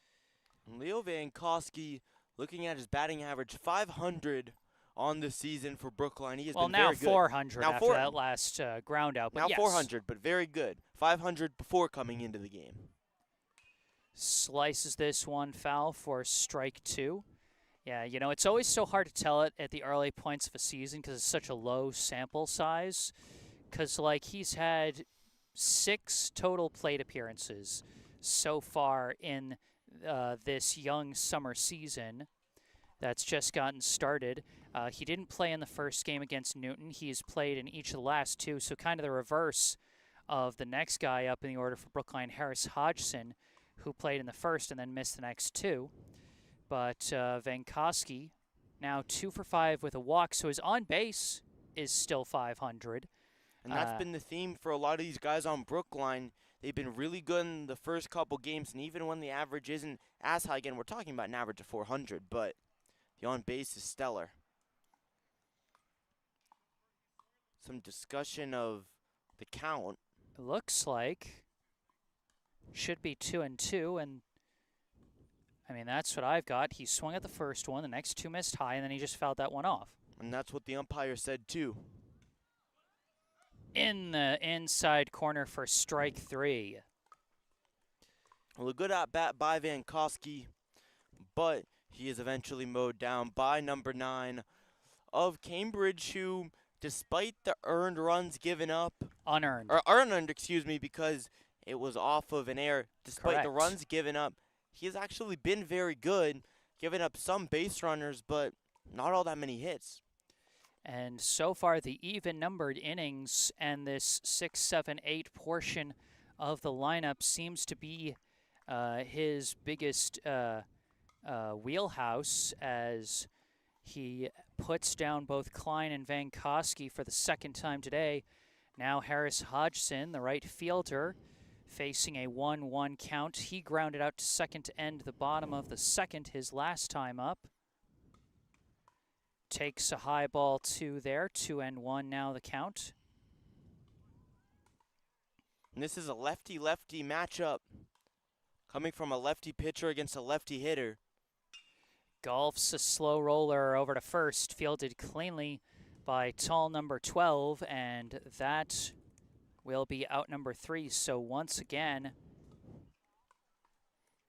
Leo Vankowski, looking at his batting average, 500 on the season for Brookline. He has been very good. Now 400 after that last ground out. But now yes. 400, but very good. 500 before coming into the game. Slices this one foul for strike 2. Yeah, you know, it's always so hard to tell it at the early points of a season because it's such a low sample size. Because, like, he's had 6 total plate appearances so far in this young summer season that's just gotten started. He didn't play in the first game against Newton. He's played in each of the last 2, so kind of the reverse of the next guy up in the order for Brookline, Harris Hodgson, who played in the first and then missed the next 2. But Vankowski now 2 for 5 with a walk, so his on base is still 500. And that's been the theme for a lot of these guys on Brookline. They've been really good in the first couple games, and even when the average isn't as high, again, we're talking about an average of 400, but the on base is stellar. Some discussion of the count. It looks like should be 2-2, and I mean, that's what I've got. He swung at the first one, the next 2 missed high, and then he just fouled that one off. And that's what the umpire said, too. In the inside corner for strike 3. Well, a good at-bat by Vankowski, but he is eventually mowed down by number 9 of Cambridge, who, despite the earned runs given up... Unearned. Or unearned, excuse me, because it was off of an error. Despite Correct. the runs given up, he has actually been very good, giving up some base runners, but not all that many hits. And so far, the even-numbered innings and this 6, 7, 8 portion of the lineup seems to be his biggest wheelhouse as he puts down both Klein and Vankowski for the second time today. Now Harris Hodgson, the right fielder, facing a 1-1 count. He grounded out to second to end the bottom of the second, his last time up. Takes a high ball 2 there, 2-1 now the count. And this is a lefty-lefty matchup, coming from a lefty pitcher against a lefty hitter. Golfs a slow roller over to first, fielded cleanly by tall number 12, and that will be out number 3. So once again,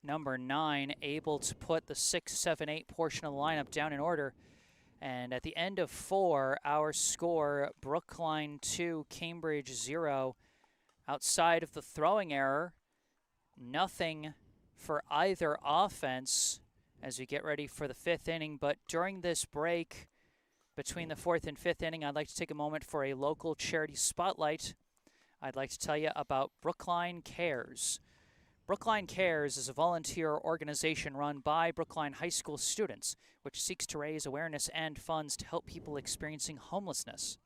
number 9 able to put the 6, 7, 8 portion of the lineup down in order. And at the end of 4, our score, Brookline 2, Cambridge 0. Outside of the throwing error, nothing for either offense as we get ready for the 5th inning. But during this break between the 4th and 5th inning, I'd like to take a moment for a local charity spotlight. I'd like to tell you about Brookline Cares. Brookline Cares is a volunteer organization run by Brookline High School students, which seeks to raise awareness and funds to help people experiencing homelessness.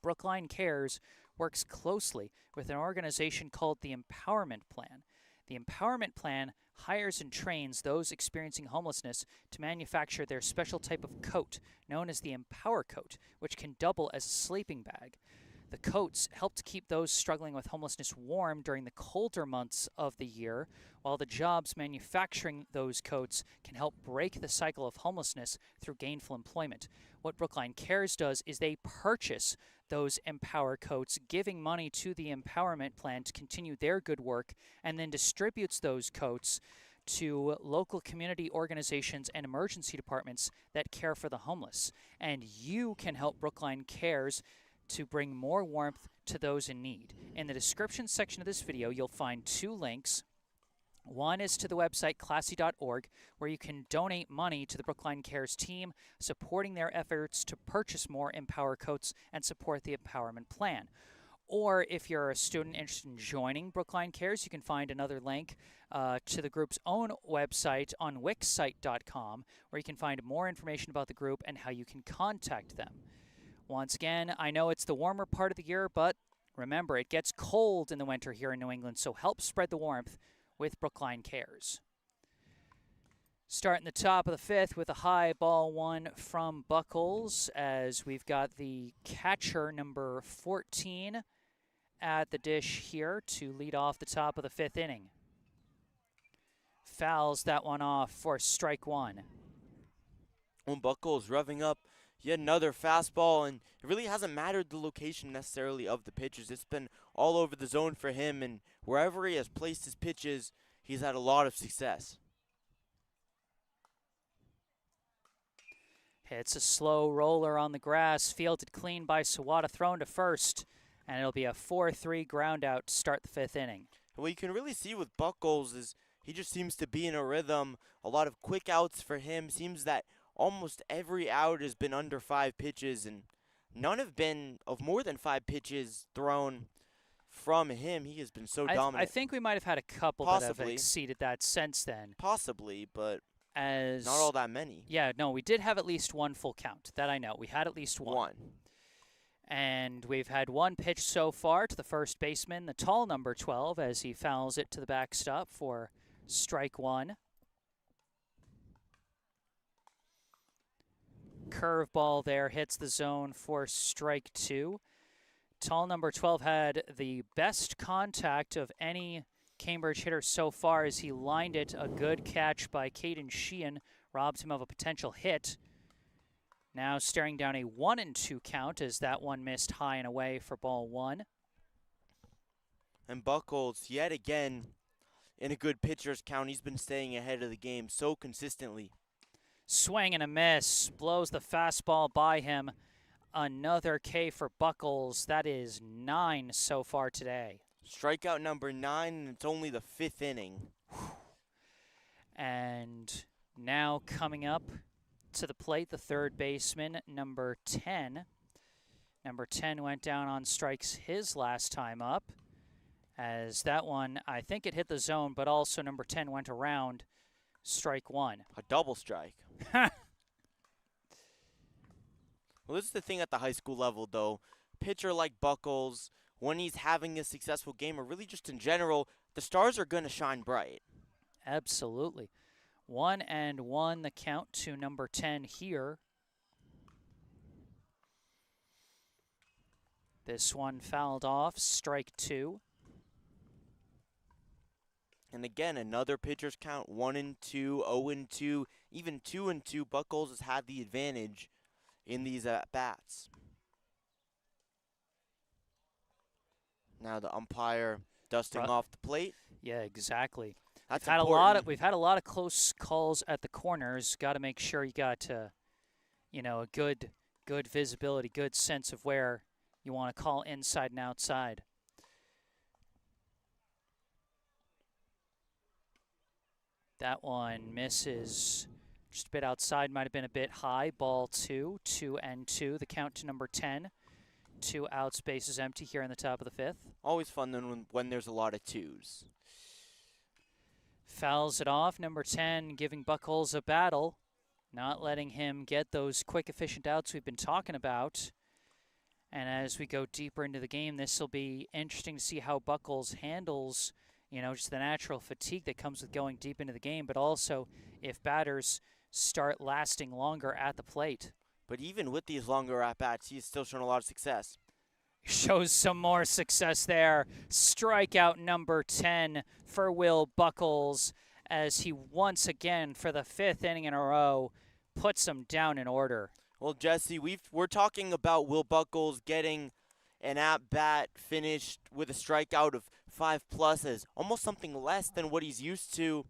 Brookline Cares works closely with an organization called the Empowerment Plan. The Empowerment Plan hires and trains those experiencing homelessness to manufacture their special type of coat, known as the Empower Coat, which can double as a sleeping bag. The coats help to keep those struggling with homelessness warm during the colder months of the year, while the jobs manufacturing those coats can help break the cycle of homelessness through gainful employment. What Brookline Cares does is they purchase those Empower coats, giving money to the Empowerment Plan to continue their good work, and then distributes those coats to local community organizations and emergency departments that care for the homeless. And you can help Brookline Cares to bring more warmth to those in need. In the description section of this video, you'll find 2 links. One is to the website classy.org, where you can donate money to the Brookline Cares team, supporting their efforts to purchase more Empower coats and support the Empowerment Plan. Or if you're a student interested in joining Brookline Cares, you can find another link to the group's own website on wixsite.com, where you can find more information about the group and how you can contact them. Once again, I know it's the warmer part of the year, but remember, it gets cold in the winter here in New England, so help spread the warmth with Brookline Cares. Starting the top of the fifth with a high ball one from Buckles, as we've got the catcher, number 14, at the dish here to lead off the top of the fifth inning. Fouls that one off for strike one. When Buckles revving up yet another fastball, and it really hasn't mattered the location necessarily of the pitches. It's been all over the zone for him, and wherever he has placed his pitches, he's had a lot of success. Hits a slow roller on the grass, fielded clean by Sawada, thrown to first, and it'll be a 4-3 ground out to start the fifth inning. What you can really see with Buckles is he just seems to be in a rhythm. A lot of quick outs for him. Seems that almost every out has been under 5 pitches, and none have been of more than 5 pitches thrown from him. He has been so dominant. I think we might have had a couple that have exceeded that since then. Possibly, but as not all that many. Yeah, no, we did have at least one full count. That I know. We had at least one. And we've had one pitch so far to the first baseman, the tall number 12, as he fouls it to the backstop for strike one. Curveball there hits the zone for strike two. Tall number 12 had the best contact of any Cambridge hitter so far as he lined it. A good catch by Mayfield-Sheehan robbed him of a potential hit. Now staring down a 1-2 count as that one missed high and away for ball one. And Buckles, yet again, in a good pitcher's count. He's been staying ahead of the game so consistently. Swing and a miss. Blows the fastball by him. Another K for Buckles. That is 9 so far today. Strikeout number 9, and it's only the 5th inning. And now coming up to the plate, the third baseman, number 10. Number 10 went down on strikes his last time up. As that one, I think it hit the zone, but also number 10 went around strike one. A double strike. Well, this is the thing at the high school level, though. Pitcher like Buckles, when he's having a successful game, or really just in general, the stars are going to shine bright. Absolutely. 1-1 the count to number 10 here. This one fouled off, strike two. And again, another pitcher's count, 1-2, 0-2, even 2-2. Buckles has had the advantage in these at-bats. Now the umpire dusting off the plate. Yeah, exactly. That's we've had a lot of close calls at the corners. Got to make sure you got a good visibility, good sense of where you want to call inside and outside. That one misses just a bit outside, might have been a bit high. Ball two, 2-2. The count to number 10. 2 outs, bases empty here in the top of the fifth. Always fun when there's a lot of twos. Fouls it off. Number 10 giving Buckles a battle, not letting him get those quick, efficient outs we've been talking about. And as we go deeper into the game, this will be interesting to see how Buckles handles, just the natural fatigue that comes with going deep into the game, but also if batters start lasting longer at the plate. But even with these longer at-bats, he's still shown a lot of success. Shows some more success there. Strikeout number 10 for Will Buckles as he once again, for the 5th inning in a row, puts them down in order. Well, Jesse, we're talking about Will Buckles getting an at-bat finished with a strikeout of 5+ as almost something less than what he's used to.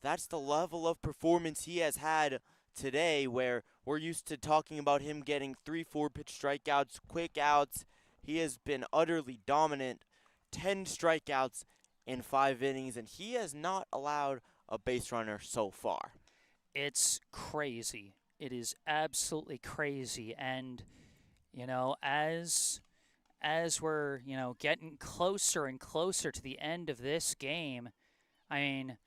That's the level of performance he has had today, where we're used to talking about him getting 3-4 pitch strikeouts, quick outs. He has been utterly dominant. 10 strikeouts in 5 innings, and he has not allowed a base runner so far. It's crazy. It is absolutely crazy. And, as we're, getting closer and closer to the end of this game, I mean,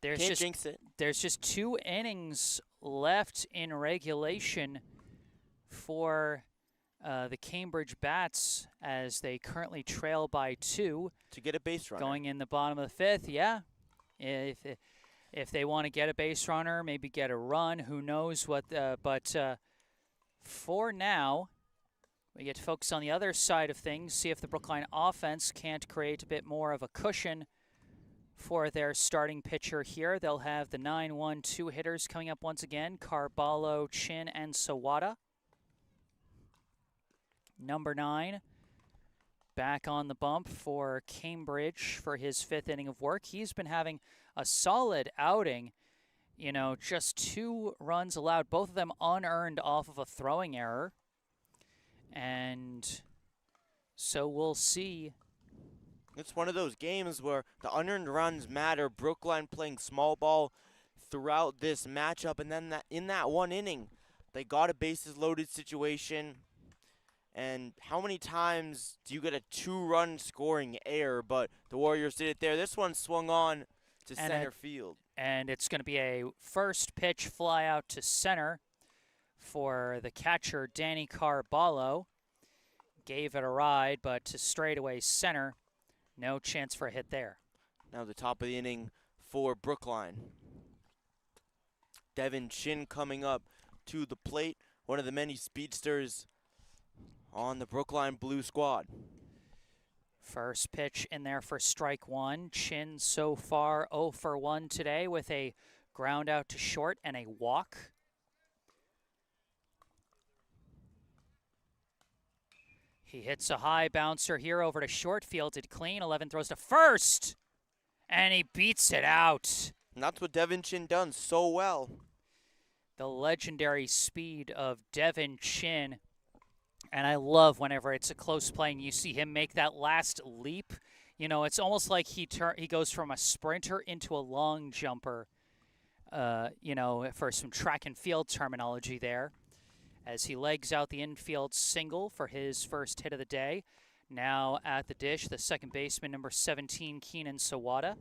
Can't jinx it. There's just 2 innings left in regulation for the Cambridge Bats as they currently trail by 2. To get a base runner. Going in the bottom of the 5th, yeah. If they want to get a base runner, maybe get a run, who knows what. But for now, we get to focus on the other side of things, see if the Brookline offense can't create a bit more of a cushion for their starting pitcher here. They'll have the 9-1-2 hitters coming up once again, Carballo, Chin, and Sawada. Number 9, back on the bump for Cambridge for his 5th inning of work. He's been having a solid outing. You know, just 2 runs allowed, both of them unearned off of a throwing error. And so we'll see. It's one of those games where the unearned runs matter. Brookline playing small ball throughout this matchup, and then in that 1 inning, they got a bases loaded situation. And how many times do you get a 2-run scoring error? But the Warriors did it there. This one swung on to center field. And it's going to be a first pitch fly out to center for the catcher, Danny Carballo. Gave it a ride, but to straightaway center, no chance for a hit there. Now the top of the inning for Brookline. Devin Chin coming up to the plate, one of the many speedsters on the Brookline Blue squad. First pitch in there for strike 1. Chin so far 0 for 1 today with a ground out to short and a walk. He hits a high bouncer here over to short, fielded clean. 11 throws to first, and he beats it out. And that's what Devin Chin done so well. The legendary speed of Devin Chin. And I love whenever it's a close play and you see him make that last leap. You know, it's almost like he goes from a sprinter into a long jumper, you know, for some track and field terminology there. As he legs out the infield single for his first hit of the day. Now at the dish, the second baseman, number 17, Keenan Sawada.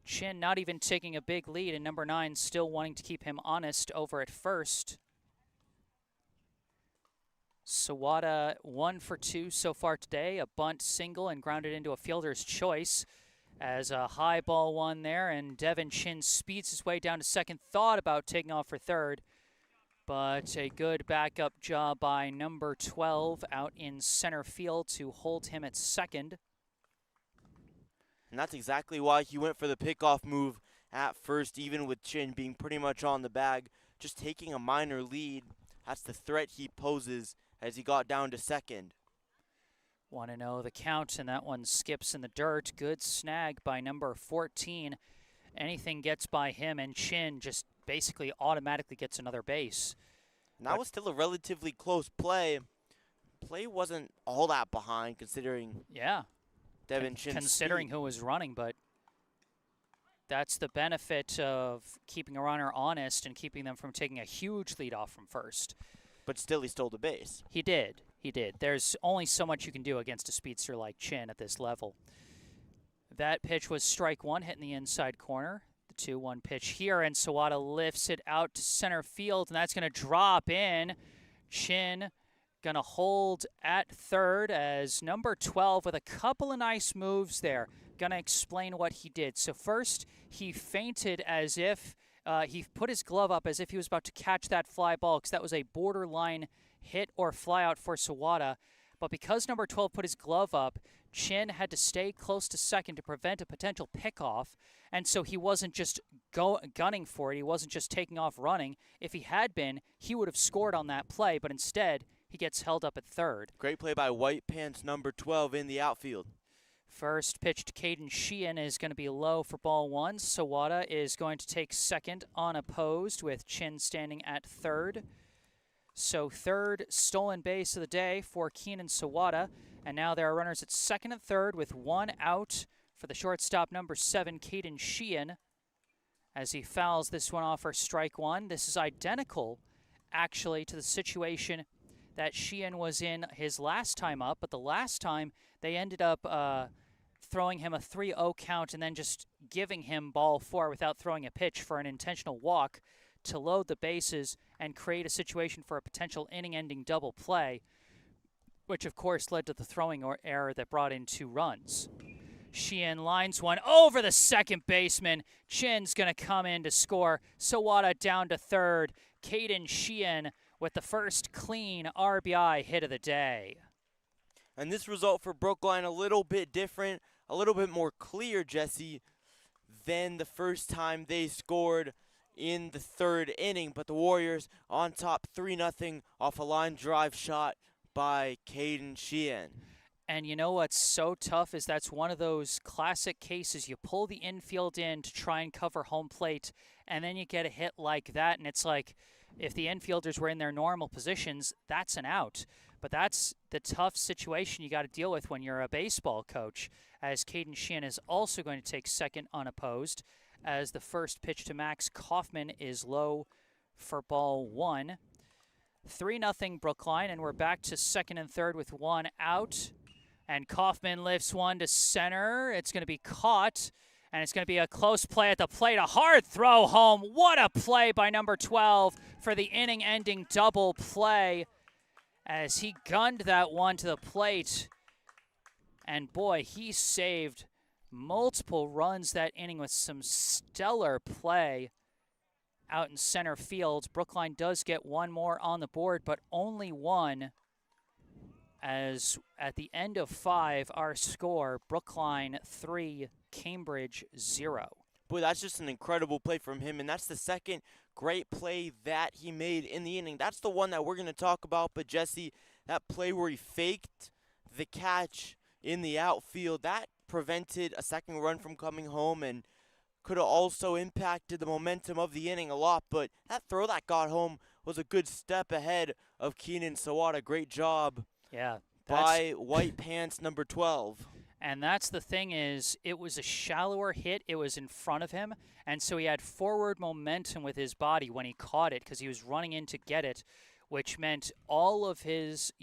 Chin not even taking a big lead, and number 9 still wanting to keep him honest over at first. Sawada 1 for 2 so far today, a bunt single and grounded into a fielder's choice as a high ball one there, and Devin Chin speeds his way down to second, thought about taking off for third, but a good backup job by number 12 out in center field to hold him at second. And that's exactly why he went for the pickoff move at first, even with Chin being pretty much on the bag, just taking a minor lead. That's the threat he poses as he got down to second. 1-0 the count, and that one skips in the dirt. Good snag by number 14. Anything gets by him, and Chin just basically automatically gets another base. And that was still a relatively close play. Play wasn't all that behind considering Devin Chin's considering speed. who was running, but that's the benefit of keeping a runner honest and keeping them from taking a huge lead off from first. But still, he stole the base. He did. He did. There's only so much you can do against a speedster like Chin at this level. That pitch was strike 1, hitting the inside corner. The 2-1 pitch here, and Sawada lifts it out to center field, and that's going to drop in. Chin going to hold at third as number 12 with a couple of nice moves there. Going to explain what he did. So first, he feinted as if he put his glove up as if he was about to catch that fly ball because that was a borderline hit or fly out for Sawada. But because number 12 put his glove up, Chin had to stay close to second to prevent a potential pickoff. And so he wasn't just gunning for it. He wasn't just taking off running. If he had been, he would have scored on that play. But instead, he gets held up at third. Great play by White Pants number 12 in the outfield. First pitch to Mayfield-Sheehan is going to be low for ball 1. Sawada is going to take second unopposed with Chin standing at third. So third stolen base of the day for Keenan Sawada. And now there are runners at second and third with 1 out for the shortstop number 7, Mayfield-Sheehan, as he fouls this one off for strike 1. This is identical, actually, to the situation that Sheehan was in his last time up, but the last time they ended up throwing him a 3-0 count and then just giving him ball 4 without throwing a pitch for an intentional walk to load the bases and create a situation for a potential inning-ending double play. which of course led to the throwing error that brought in 2 runs. Sheehan lines one over the second baseman. Chin's going to come in to score. Sawada down to third. Caden Sheehan with the first clean RBI hit of the day. And this result for Brookline a little bit different, a little bit more clear, Jesse, than the first time they scored in the 3rd inning. But the Warriors on top 3-0 off a line drive shot by Caden Sheehan. And you know what's so tough is that's one of those classic cases. You pull the infield in to try and cover home plate, and then you get a hit like that, and it's like if the infielders were in their normal positions, that's an out. But that's the tough situation you got to deal with when you're a baseball coach, as Caden Sheehan is also going to take second unopposed, as the first pitch to Max Kaufman is low for ball 1. 3-0 Brookline, and we're back to second and third with 1 out. And Kaufman lifts one to center. It's going to be caught, and it's going to be a close play at the plate. A hard throw home. What a play by number 12 for the inning-ending double play as he gunned that one to the plate. And boy, he saved multiple runs that inning with some stellar play out in center field. Brookline does get one more on the board, but only one. As at the end of 5, our score, Brookline 3, Cambridge 0. Boy, that's just an incredible play from him, and that's the second great play that he made in the inning. That's the one that we're going to talk about, but Jesse, that play where he faked the catch in the outfield, that prevented a second run from coming home and could have also impacted the momentum of the inning a lot, but that throw that got home was a good step ahead of Keenan Sawada. Great job. Yeah. By White Pants number 12. And that's the thing is, it was a shallower hit. It was in front of him, and so he had forward momentum with his body when he caught it because he was running in to get it, which meant all of his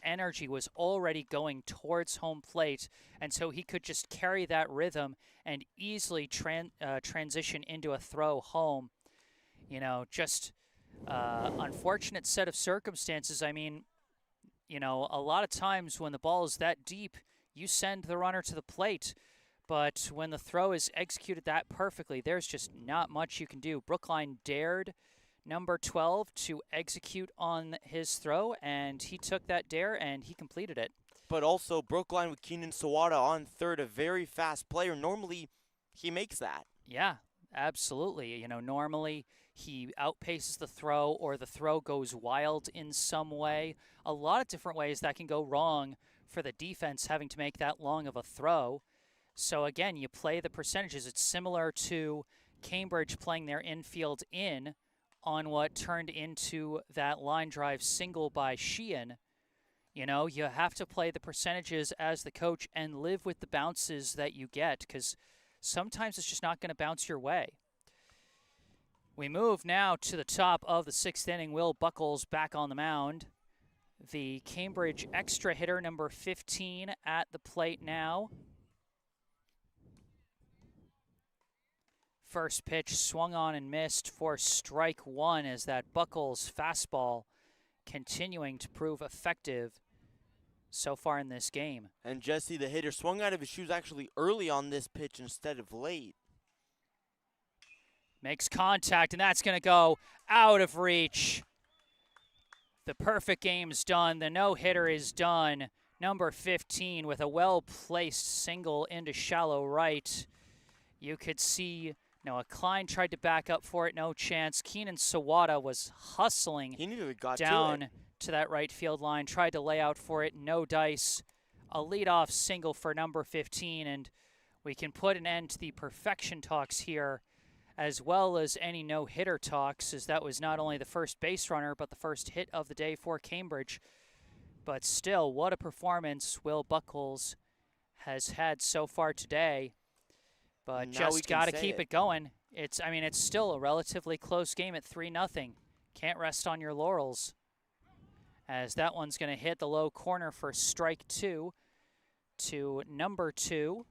energy was already going towards home plate, and so he could just carry that rhythm and easily transition into a throw home. Just unfortunate set of circumstances. I mean, a lot of times when the ball is that deep, you send the runner to the plate. But when the throw is executed that perfectly, there's just not much you can do. Brookline dared number 12 to execute on his throw, and he took that dare and he completed it. But also Brookline with Keenan Sawada on third, a very fast player. Normally, he makes that. Yeah, absolutely. Normally he outpaces the throw or the throw goes wild in some way. A lot of different ways that can go wrong for the defense having to make that long of a throw. So again, you play the percentages. It's similar to Cambridge playing their infield in on what turned into that line drive single by Sheehan. You have to play the percentages as the coach and live with the bounces that you get because sometimes it's just not going to bounce your way. We move now to the top of the 6th inning. Will Buckles back on the mound. The Cambridge extra hitter, number 15, at the plate now. First pitch swung on and missed for strike 1 as that Buckles fastball continuing to prove effective so far in this game. And Jesse, the hitter, swung out of his shoes actually early on this pitch instead of late. Makes contact, and that's going to go out of reach. The perfect game's done. The no-hitter is done. Number 15 with a well-placed single into shallow right. You could see Noah Klein tried to back up for it, no chance. Keenan Sawada was hustling down to that right field line, tried to lay out for it, no dice. A leadoff single for number 15, and we can put an end to the perfection talks here, as well as any no-hitter talks, as that was not only the first base runner, but the first hit of the day for Cambridge. But still, what a performance Will Buckles has had so far today. But just got to keep it going. It's still a relatively close game at 3-0. Can't rest on your laurels. As that one's going to hit the low corner for strike 2 to number 2.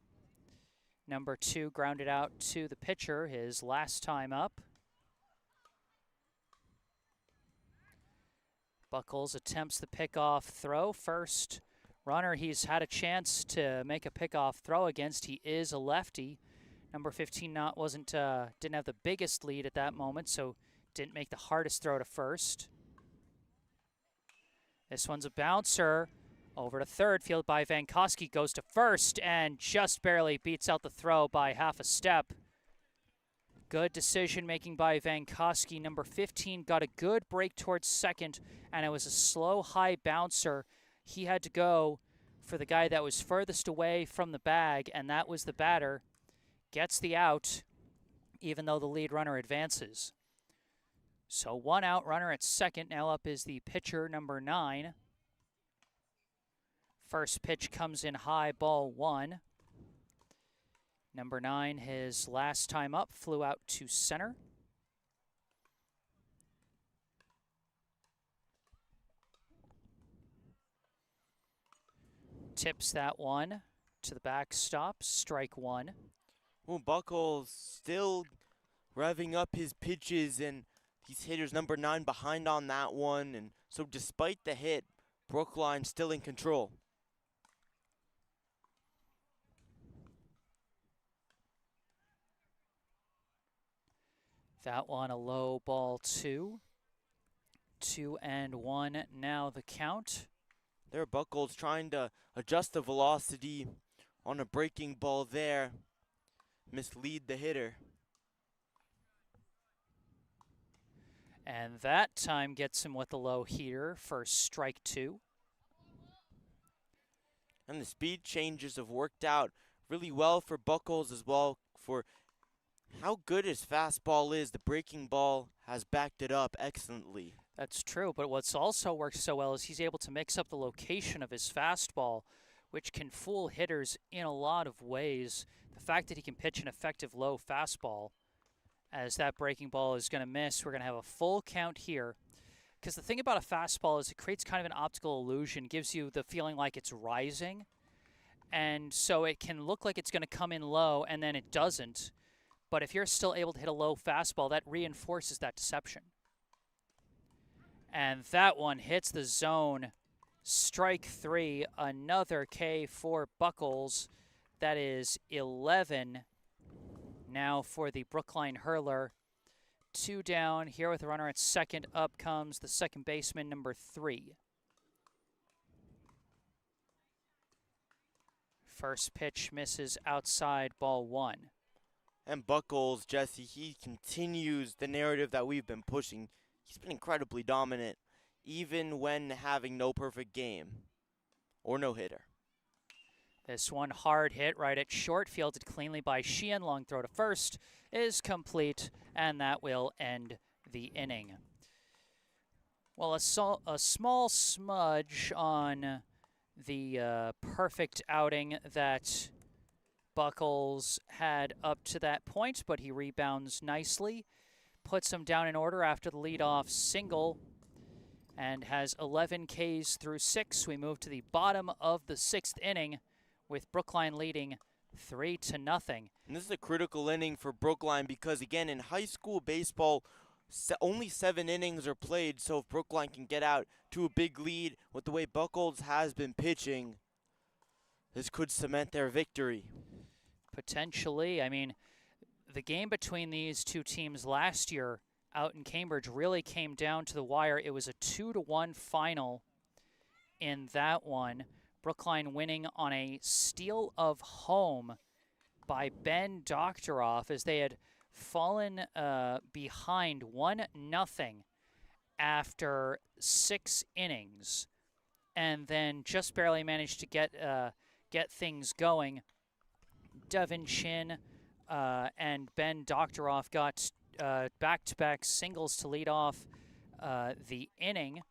Number 2 grounded out to the pitcher his last time up. Buckles attempts the pickoff throw. First runner he's had a chance to make a pickoff throw against. He is a lefty. Number 15 didn't have the biggest lead at that moment, so didn't make the hardest throw to first. This one's a bouncer. Over to third, fielded by Vankowski, goes to first and just barely beats out the throw by half a step. Good decision making by Vankowski. Number 15 got a good break towards second, and it was a slow high bouncer. He had to go for the guy that was furthest away from the bag, and that was the batter. Gets the out, even though the lead runner advances. So 1 out, runner at second. Now up is the pitcher, number 9. First pitch comes in high, ball 1. Number 9, his last time up, flew out to center. Tips that one to the backstop, strike 1. Well, Buckles still revving up his pitches, and these hitters number 9 behind on that one. And so despite the hit, Brookline still in control. That one a low, ball 2. 2-1 now the count. There, Buckles trying to adjust the velocity on a breaking ball there. Mislead the hitter. And that time gets him with a low heater for strike 2. And the speed changes have worked out really well for Buckles as well. For how good his fastball is, the breaking ball has backed it up excellently. That's true, but what's also worked so well is he's able to mix up the location of his fastball, which can fool hitters in a lot of ways. The fact that he can pitch an effective low fastball, as that breaking ball is going to miss, we're going to have a full count here. Because the thing about a fastball is it creates kind of an optical illusion, gives you the feeling like it's rising. And so it can look like it's going to come in low, and then it doesn't. But if you're still able to hit a low fastball, that reinforces that deception. And that one hits the zone. Strike 3, another K for Buckles. That is 11 now for the Brookline hurler. 2 down here with the runner at second. Up comes the second baseman, number 3. First pitch misses outside, ball 1. And Buckles, Jesse, he continues the narrative that we've been pushing. He's been incredibly dominant, even when having no perfect game or no hitter. This one hard hit right at short, fielded cleanly by Sheehan. Long throw to first is complete, and that will end the inning. Well, a small smudge on the perfect outing that Buckles had up to that point, but he rebounds nicely, puts him down in order after the leadoff single, and has 11 Ks through 6. We move to the bottom of the 6th inning with Brookline leading 3-0. And this is a critical inning for Brookline because, again, in high school baseball, only 7 innings are played, so if Brookline can get out to a big lead with the way Buckles has been pitching, this could cement their victory. Potentially. I mean, the game between these two teams last year out in Cambridge really came down to the wire. It was a 2-1 final in that one. Brookline winning on a steal of home by Ben Doctoroff as they had fallen behind 1-0 after 6 innings, and then just barely managed to get things going. Devin Chin and Ben Doctoroff got back-to-back singles to lead off the inning,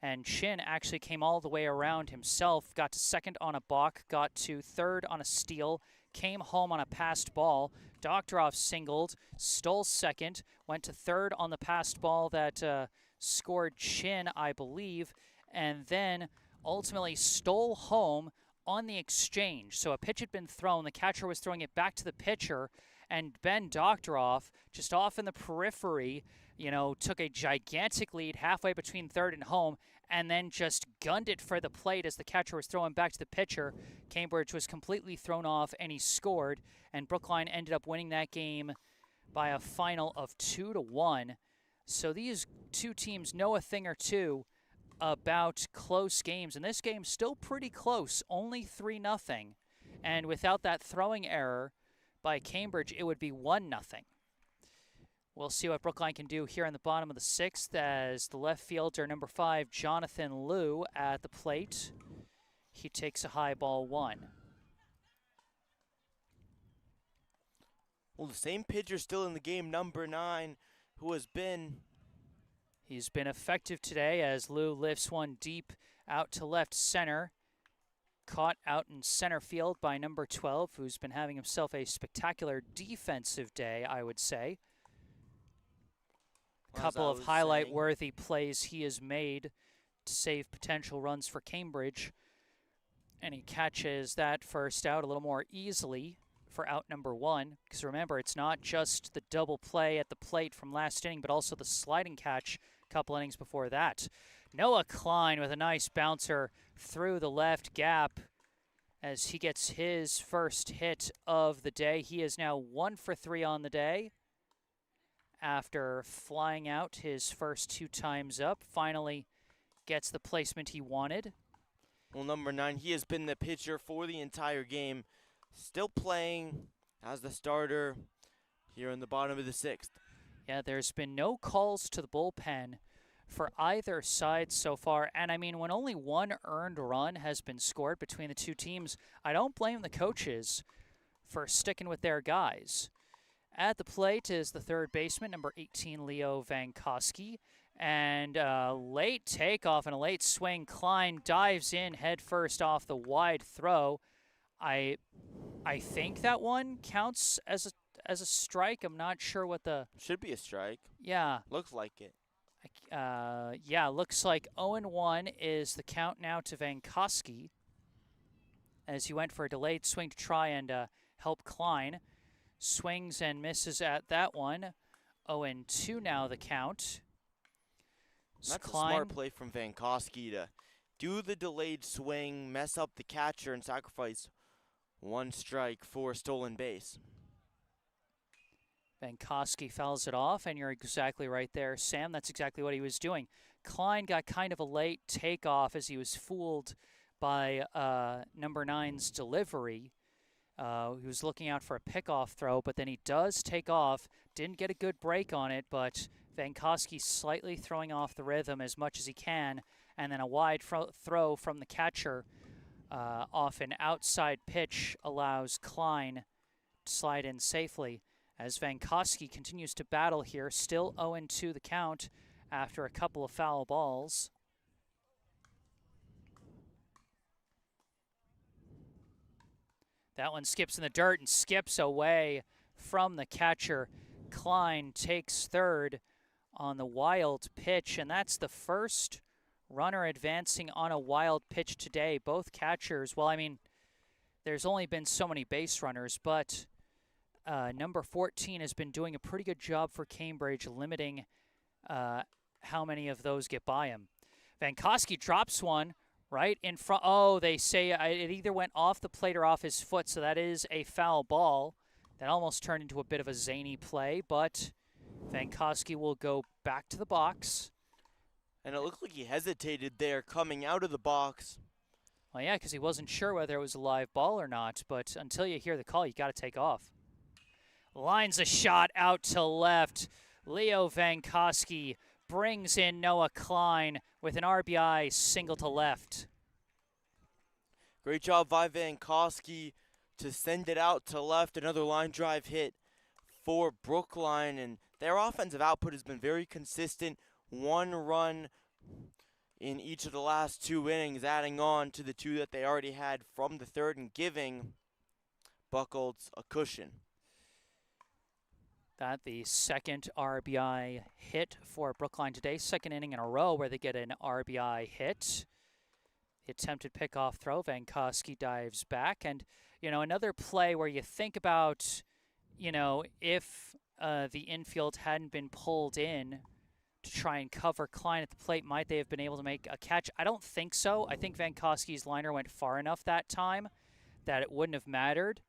and Chin actually came all the way around himself, got to second on a balk, got to third on a steal, came home on a passed ball. Doctoroff singled, stole second, went to third on the passed ball that scored Chin, I believe, and then ultimately stole home on the exchange. So a pitch had been thrown, the catcher was throwing it back to the pitcher, And Ben Doctoroff, just off in the periphery, took a gigantic lead halfway between third and home, and then just gunned it for the plate as the catcher was throwing back to the pitcher. Cambridge was completely thrown off, and he scored, and Brookline ended up winning that game by a final of 2-1. So these two teams know a thing or two about close games, and this game's still pretty close, only 3-0. And without that throwing error by Cambridge, it would be 1-0. We'll see what Brookline can do here in the bottom of the sixth as the left fielder, number 5, Jonathan Liu, at the plate. He takes a high ball 1. Well, the same pitcher still in the game, number 9, who has been... He's been effective today as Liu lifts one deep out to left center. Caught out in center field by number 12, who's been having himself a spectacular defensive day, I would say. A couple of highlight-worthy plays he has made to save potential runs for Cambridge. And he catches that first out a little more easily for out number 1. Because remember, it's not just the double play at the plate from last inning, but also the sliding catch a couple innings before that. Noah Klein with a nice bouncer through the left gap as he gets his first hit of the day. He is now 1 for 3 on the day after flying out his first 2 times up. Finally gets the placement he wanted. Well, number 9, he has been the pitcher for the entire game, still playing as the starter here in the bottom of the 6th. Yeah, there's been no calls to the bullpen for either side so far. And I mean, when only 1 earned run has been scored between the two teams, I don't blame the coaches for sticking with their guys. At the plate is the third baseman, number 18, Leo Vankowski. And a late takeoff and a late swing. Klein dives in head first off the wide throw. I think that one counts as a strike. I'm not sure what the... Should be a strike. Yeah. Looks like it. Yeah, looks like 0-1 is the count now to Vankowski as he went for a delayed swing to try and help Klein. Swings and misses at that one. 0-2 now the count. That's a smart play from Vankowski to do the delayed swing, mess up the catcher, and sacrifice 1 strike for a stolen base. Vankowski fouls it off, and you're exactly right there, Sam. That's exactly what he was doing. Klein got kind of a late takeoff as he was fooled by number 9's delivery. He was looking out for a pickoff throw, but then he does take off. Didn't get a good break on it, but Vankowski slightly throwing off the rhythm as much as he can, and then a wide throw from the catcher off an outside pitch allows Klein to slide in safely. As Vankowski continues to battle here, still 0-2 the count after a couple of foul balls. That one skips in the dirt and skips away from the catcher. Klein takes third on the wild pitch, and that's the first runner advancing on a wild pitch today. Both catchers, well, I mean, there's only been so many base runners, but number 14 has been doing a pretty good job for Cambridge, limiting how many of those get by him. Vankowski drops one right in front. Oh, they say it either went off the plate or off his foot, so that is a foul ball. That almost turned into a bit of a zany play, but Vankowski will go back to the box. And it looked like he hesitated there coming out of the box. Well, yeah, because he wasn't sure whether it was a live ball or not, but until you hear the call, you got to take off. Lines a shot out to left. Leo Vankowski brings in Noah Klein with an RBI single to left. Great job by Vankowski to send it out to left. Another line drive hit for Brookline, and their offensive output has been very consistent. 1 run in each of the last 2 innings, adding on to the 2 that they already had from the third and giving Buckles a cushion. That the second RBI hit for Brookline today, second inning in a row where they get an RBI hit. The attempted pickoff throw, Vankowski dives back, and another play where you think about, if the infield hadn't been pulled in to try and cover Klein at the plate, might they have been able to make a catch? I don't think so. I think Vankowski's liner went far enough that time that it wouldn't have mattered.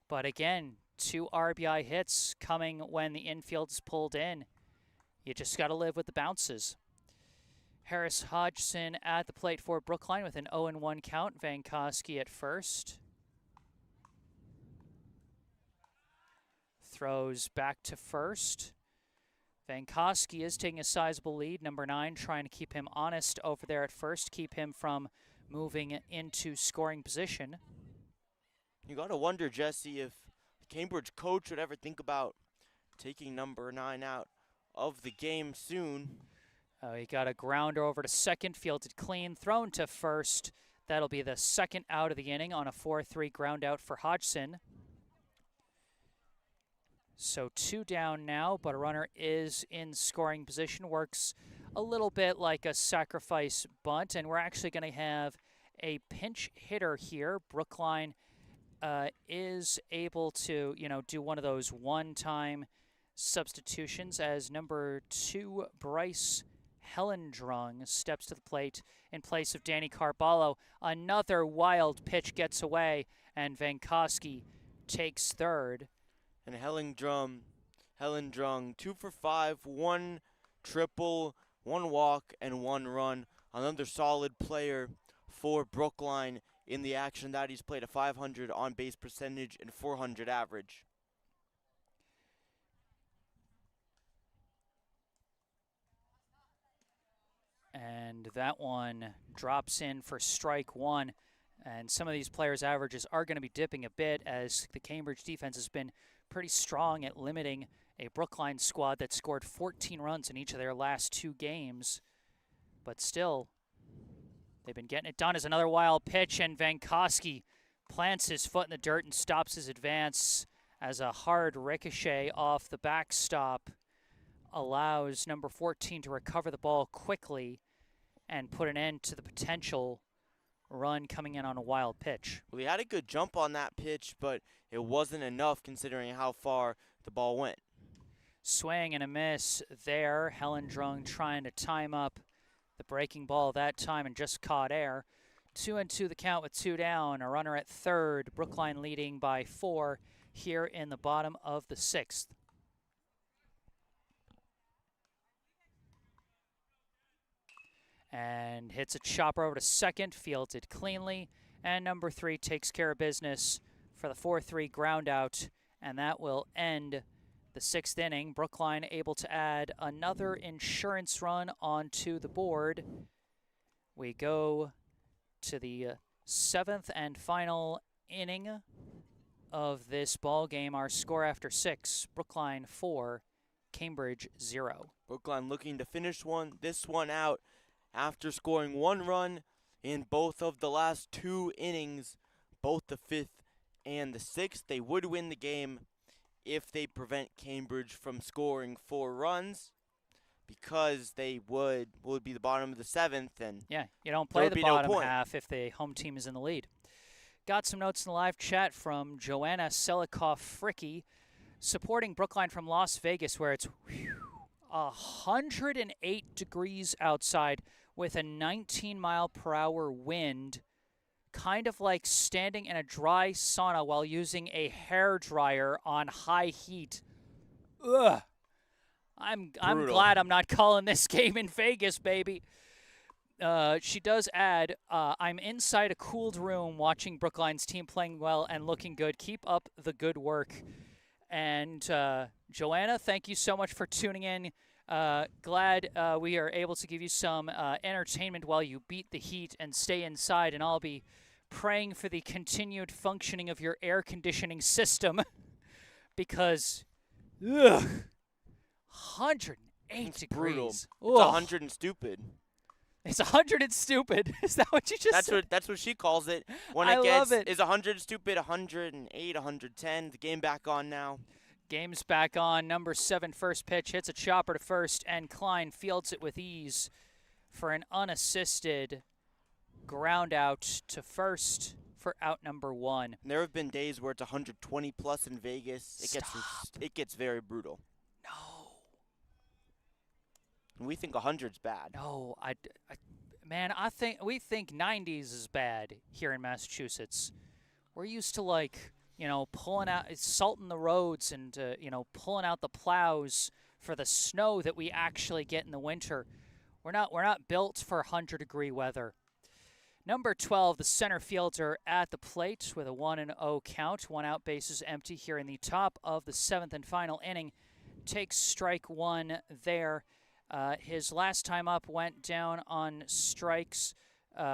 But again, 2 RBI hits coming when the infield's pulled in. You just got to live with the bounces. Harris Hodgson at the plate for Brookline with an 0-1 count. Vankowski at first. Throws back to first. Vankowski is taking a sizable lead. Number 9 trying to keep him honest over there at first, keep him from moving into scoring position. You got to wonder, Jesse, if the Cambridge coach would ever think about taking number 9 out of the game soon. He got a grounder over to second, fielded clean, thrown to first. That'll be the second out of the inning on a 4-3 ground out for Hodgson. So 2 down now, but a runner is in scoring position. Works a little bit like a sacrifice bunt, and we're actually going to have a pinch hitter here. Brookline is able to, do one of those one-time substitutions as number 2, Bryce Hellendrung, steps to the plate in place of Danny Carballo. Another wild pitch gets away, and Vankowski takes third. And Hellendrung, 2 for 5, 1 triple, 1 walk, and 1 run. Another solid player for Brookline in the action that he's played a .500 on-base percentage and .400 average. And that one drops in for strike 1. And some of these players' averages are going to be dipping a bit as the Cambridge defense has been pretty strong at limiting a Brookline squad that scored 14 runs in each of their last 2 games. But still, they've been getting it done. As another wild pitch, and Vankowski plants his foot in the dirt and stops his advance as a hard ricochet off the backstop allows number 14 to recover the ball quickly and put an end to the potential run coming in on a wild pitch. Well, he had a good jump on that pitch, but it wasn't enough considering how far the ball went. Swing and a miss there. Hellendrung trying to time up the breaking ball that time and just caught air. 2-2 the count with 2 down. A runner at third. Brookline leading by 4 here in the bottom of the 6th. And hits a chopper over to second, fielded cleanly, and number 3 takes care of business for the 4-3 ground out, and that will end the 6th inning. Brookline able to add another insurance run onto the board. We go to the 7th and final inning of this ball game. Our score after 6, Brookline 4, Cambridge 0. Brookline looking to finish this one out after scoring 1 run in both of the last 2 innings, both the 5th and the 6th. They would win the game if they prevent Cambridge from scoring 4 runs, because they would be the bottom of the 7th. And yeah, you don't play the bottom half if the home team is in the lead. Got some notes in the live chat from Joanna Selikoff-Fricky, supporting Brookline from Las Vegas, where it's 108 degrees outside with a 19-mile-per-hour wind, kind of like standing in a dry sauna while using a hairdryer on high heat. Ugh. I'm glad I'm not calling this game in Vegas, baby. She does add, I'm inside a cooled room watching Brookline's team playing well and looking good. Keep up the good work. And Joanna, thank you so much for tuning in. Glad we are able to give you some entertainment while you beat the heat and stay inside, and I'll be praying for the continued functioning of your air conditioning system because, 108 degrees. Brutal. It's Ugh. 100 and stupid. It's 100 and stupid. Is that what you just said? That's what she calls it. When I it gets love it. is 100 stupid, 108, 110. The game back on now. Game's back on. Number 7 first pitch hits a chopper to first, and Klein fields it with ease for an unassisted ground out to first for out number 1. There have been days where it's 120 plus in Vegas. It gets very brutal. No. And we think 100's bad. No, man, we think 90s is bad here in Massachusetts. We're used to, like, pulling out, salting the roads and, pulling out the plows for the snow that we actually get in the winter. We're not built for 100-degree weather. Number 12, the center fielder at the plate with a 1-0 count. 1 out, bases empty here in the top of the 7th and final inning. Takes strike 1 there. His last time up went down on strikes.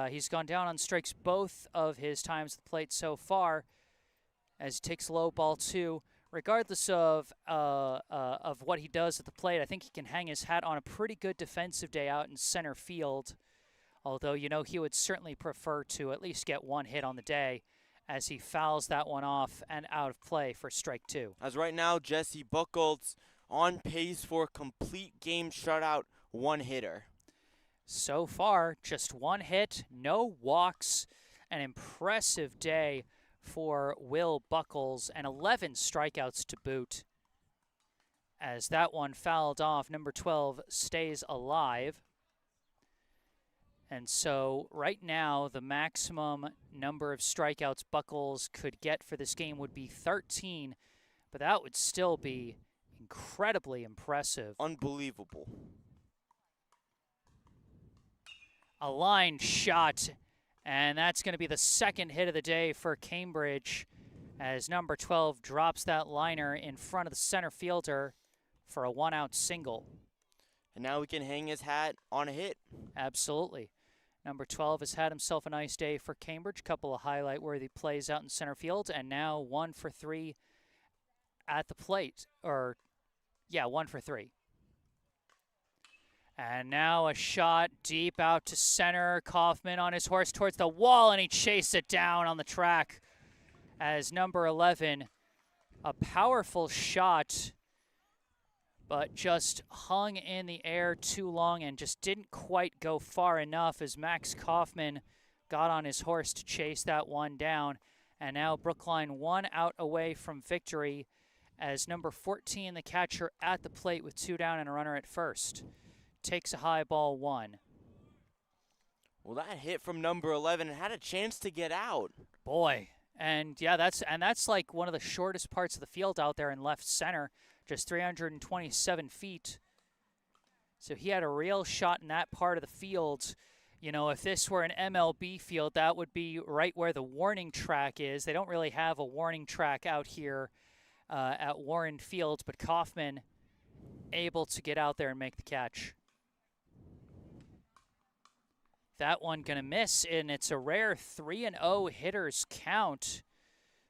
He's gone down on strikes both of his times at the plate so far, as he takes low ball 2. Regardless of what he does at the plate, I think he can hang his hat on a pretty good defensive day out in center field. Although, he would certainly prefer to at least get 1 hit on the day as he fouls that one off and out of play for strike 2. As right now, Jesse Buchholz on pace for a complete game shutout 1-hitter. So far, just 1 hit, no walks, an impressive day for Will Buchholz, and 11 strikeouts to boot. As that one fouled off, number 12 stays alive. And so right now, the maximum number of strikeouts Buchholz could get for this game would be 13, but that would still be incredibly impressive. Unbelievable. A line shot, and that's going to be the 2nd hit of the day for Cambridge as number 12 drops that liner in front of the center fielder for a 1-out single. And now we can hang his hat on a hit. Absolutely. Number 12 has had himself a nice day for Cambridge. Couple of highlight-worthy plays out in center field, and now 1 for 3 at the plate. 1 for 3. And now a shot deep out to center. Kaufman on his horse towards the wall, and he chased it down on the track as number 11, a powerful shot, but just hung in the air too long and just didn't quite go far enough as Max Kaufman got on his horse to chase that one down. And now Brookline 1 out away from victory as number 14, the catcher at the plate with 2 down and a runner at first, takes a high ball 1. Well, that hit from number 11 had a chance to get out. Boy, and yeah, that's like one of the shortest parts of the field out there in left center. Just 327 feet. So he had a real shot in that part of the field. If this were an MLB field, that would be right where the warning track is. They don't really have a warning track out here at Warren Field, but Kaufman able to get out there and make the catch. That one going to miss, and it's a rare 3-0 hitters count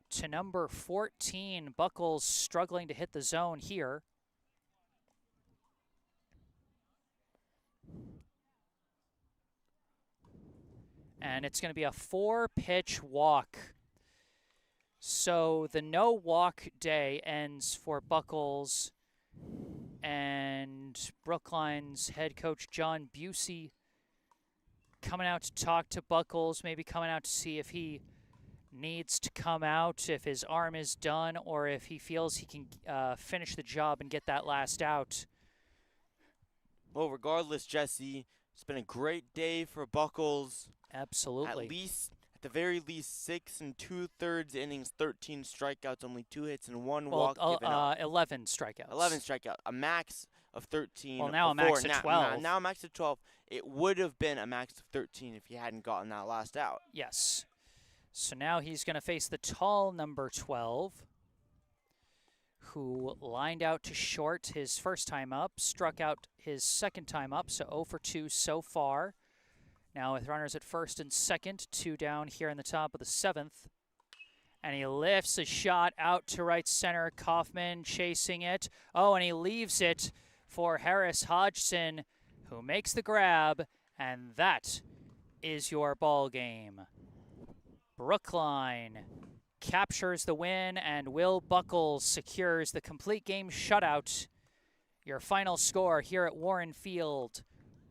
to number 14. Buchholz struggling to hit the zone here. And it's going to be a 4-pitch walk. So the no-walk day ends for Buchholz, and Brookline's head coach John Busey coming out to talk to Buchholz, maybe coming out to see if he needs to come out, if his arm is done, or if he feels he can finish the job and get that last out. Well, regardless, Jesse, it's been a great day for Buchholz. Absolutely. At the very least, 6 2/3 innings, 13 strikeouts, only 2 hits and 1 walk given up. 11 strikeouts. 11 strikeouts, a max of 13. Well, now before. a max of 12. Now a max of 12. It would have been a max of 13 if he hadn't gotten that last out. Yes. So now he's going to face the tall number 12, who lined out to short his first time up, struck out his second time up, so 0 for 2 so far. Now with runners at first and second, 2 down here in the top of the 7th. And he lifts a shot out to right center. Kaufman chasing it. Oh, and he leaves it for Harris Hodgson, who makes the grab, and that is your ball game. Brookline captures the win, and Will Buchholz secures the complete game shutout. Your final score here at Warren Field,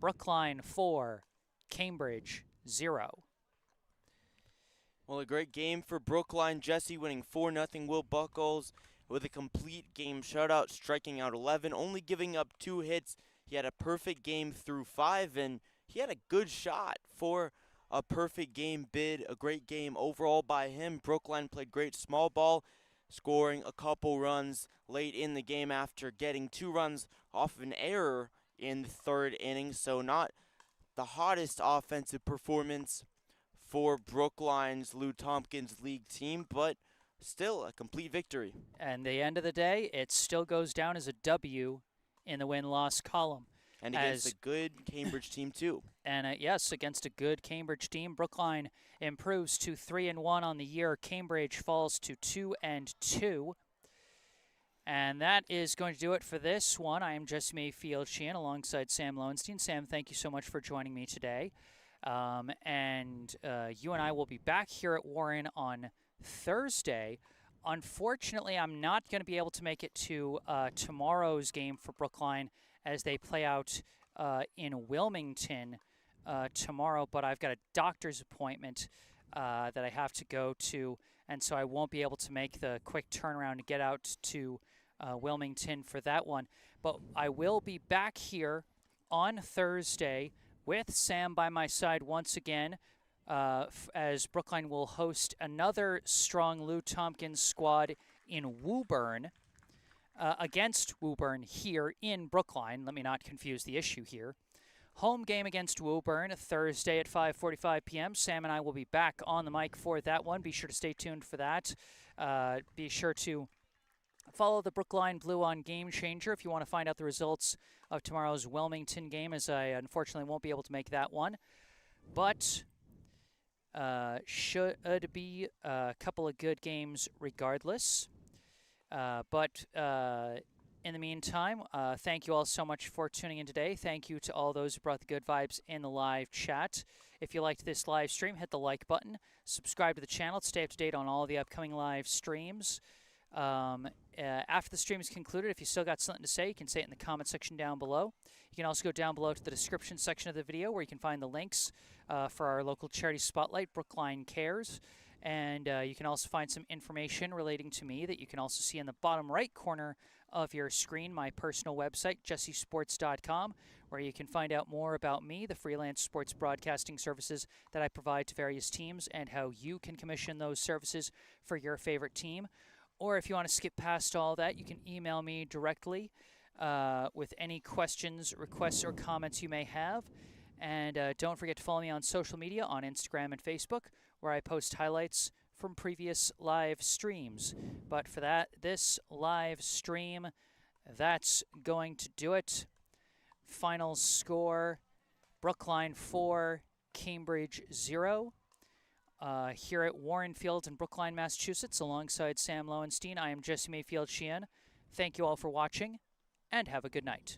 Brookline 4, Cambridge 0. Well, a great game for Brookline. Jesse winning 4-0. Will Buckles with a complete game shutout, striking out 11, only giving up 2 hits. He had a perfect game through 5, and he had a good shot for a perfect game bid. A great game overall by him. Brookline played great small ball, scoring a couple runs late in the game after getting 2 runs off of an error in the 3rd inning. So not the hottest offensive performance for Brookline's Lou Tompkins League team, but still a complete victory. And the end of the day, it still goes down as a W in the win-loss column. And against a good Cambridge team, too. And yes, against a good Cambridge team, Brookline improves to 3-1 on the year. Cambridge falls to 2-2. And that is going to do it for this one. I am Jesse Mayfield-Sheehan alongside Sam Lowenstein. Sam, thank you so much for joining me today. And you and I will be back here at Warren on Thursday. Unfortunately, I'm not going to be able to make it to tomorrow's game for Brookline as they play out in Wilmington tomorrow, but I've got a doctor's appointment that I have to go to, and so I won't be able to make the quick turnaround to get out to Wilmington for that one. But I will be back here on Thursday with Sam by my side once again, as Brookline will host another strong Lou Tompkins squad in Woburn, against Woburn here in Brookline. Let me not confuse the issue here. Home game against Woburn, Thursday at 5:45 p.m. Sam and I will be back on the mic for that one. Be sure to stay tuned for that. Be sure to follow the Brookline Blue on Game Changer if you want to find out the results of tomorrow's Wilmington game, as I unfortunately won't be able to make that one. But should be a couple of good games regardless. But in the meantime, thank you all so much for tuning in today. Thank you to all those who brought the good vibes in the live chat. If you liked this live stream, hit the like button. Subscribe to the channel to stay up to date on all the upcoming live streams. After the stream is concluded, if you still got something to say, you can say it in the comment section down below. You can also go down below to the description section of the video where you can find the links for our local charity spotlight, Brookline Cares. And you can also find some information relating to me that you can also see in the bottom right corner of your screen, my personal website, jessesports.com, where you can find out more about me, the freelance sports broadcasting services that I provide to various teams, and how you can commission those services for your favorite team. Or if you want to skip past all that, you can email me directly with any questions, requests, or comments you may have. And don't forget to follow me on social media on Instagram and Facebook, where I post highlights from previous live streams. But for this live stream, that's going to do it. Final score, Brookline 4, Cambridge 0. Here at Warren Field in Brookline, Massachusetts, alongside Sam Lowenstein, I am Jesse Mayfield-Sheehan. Thank you all for watching, and have a good night.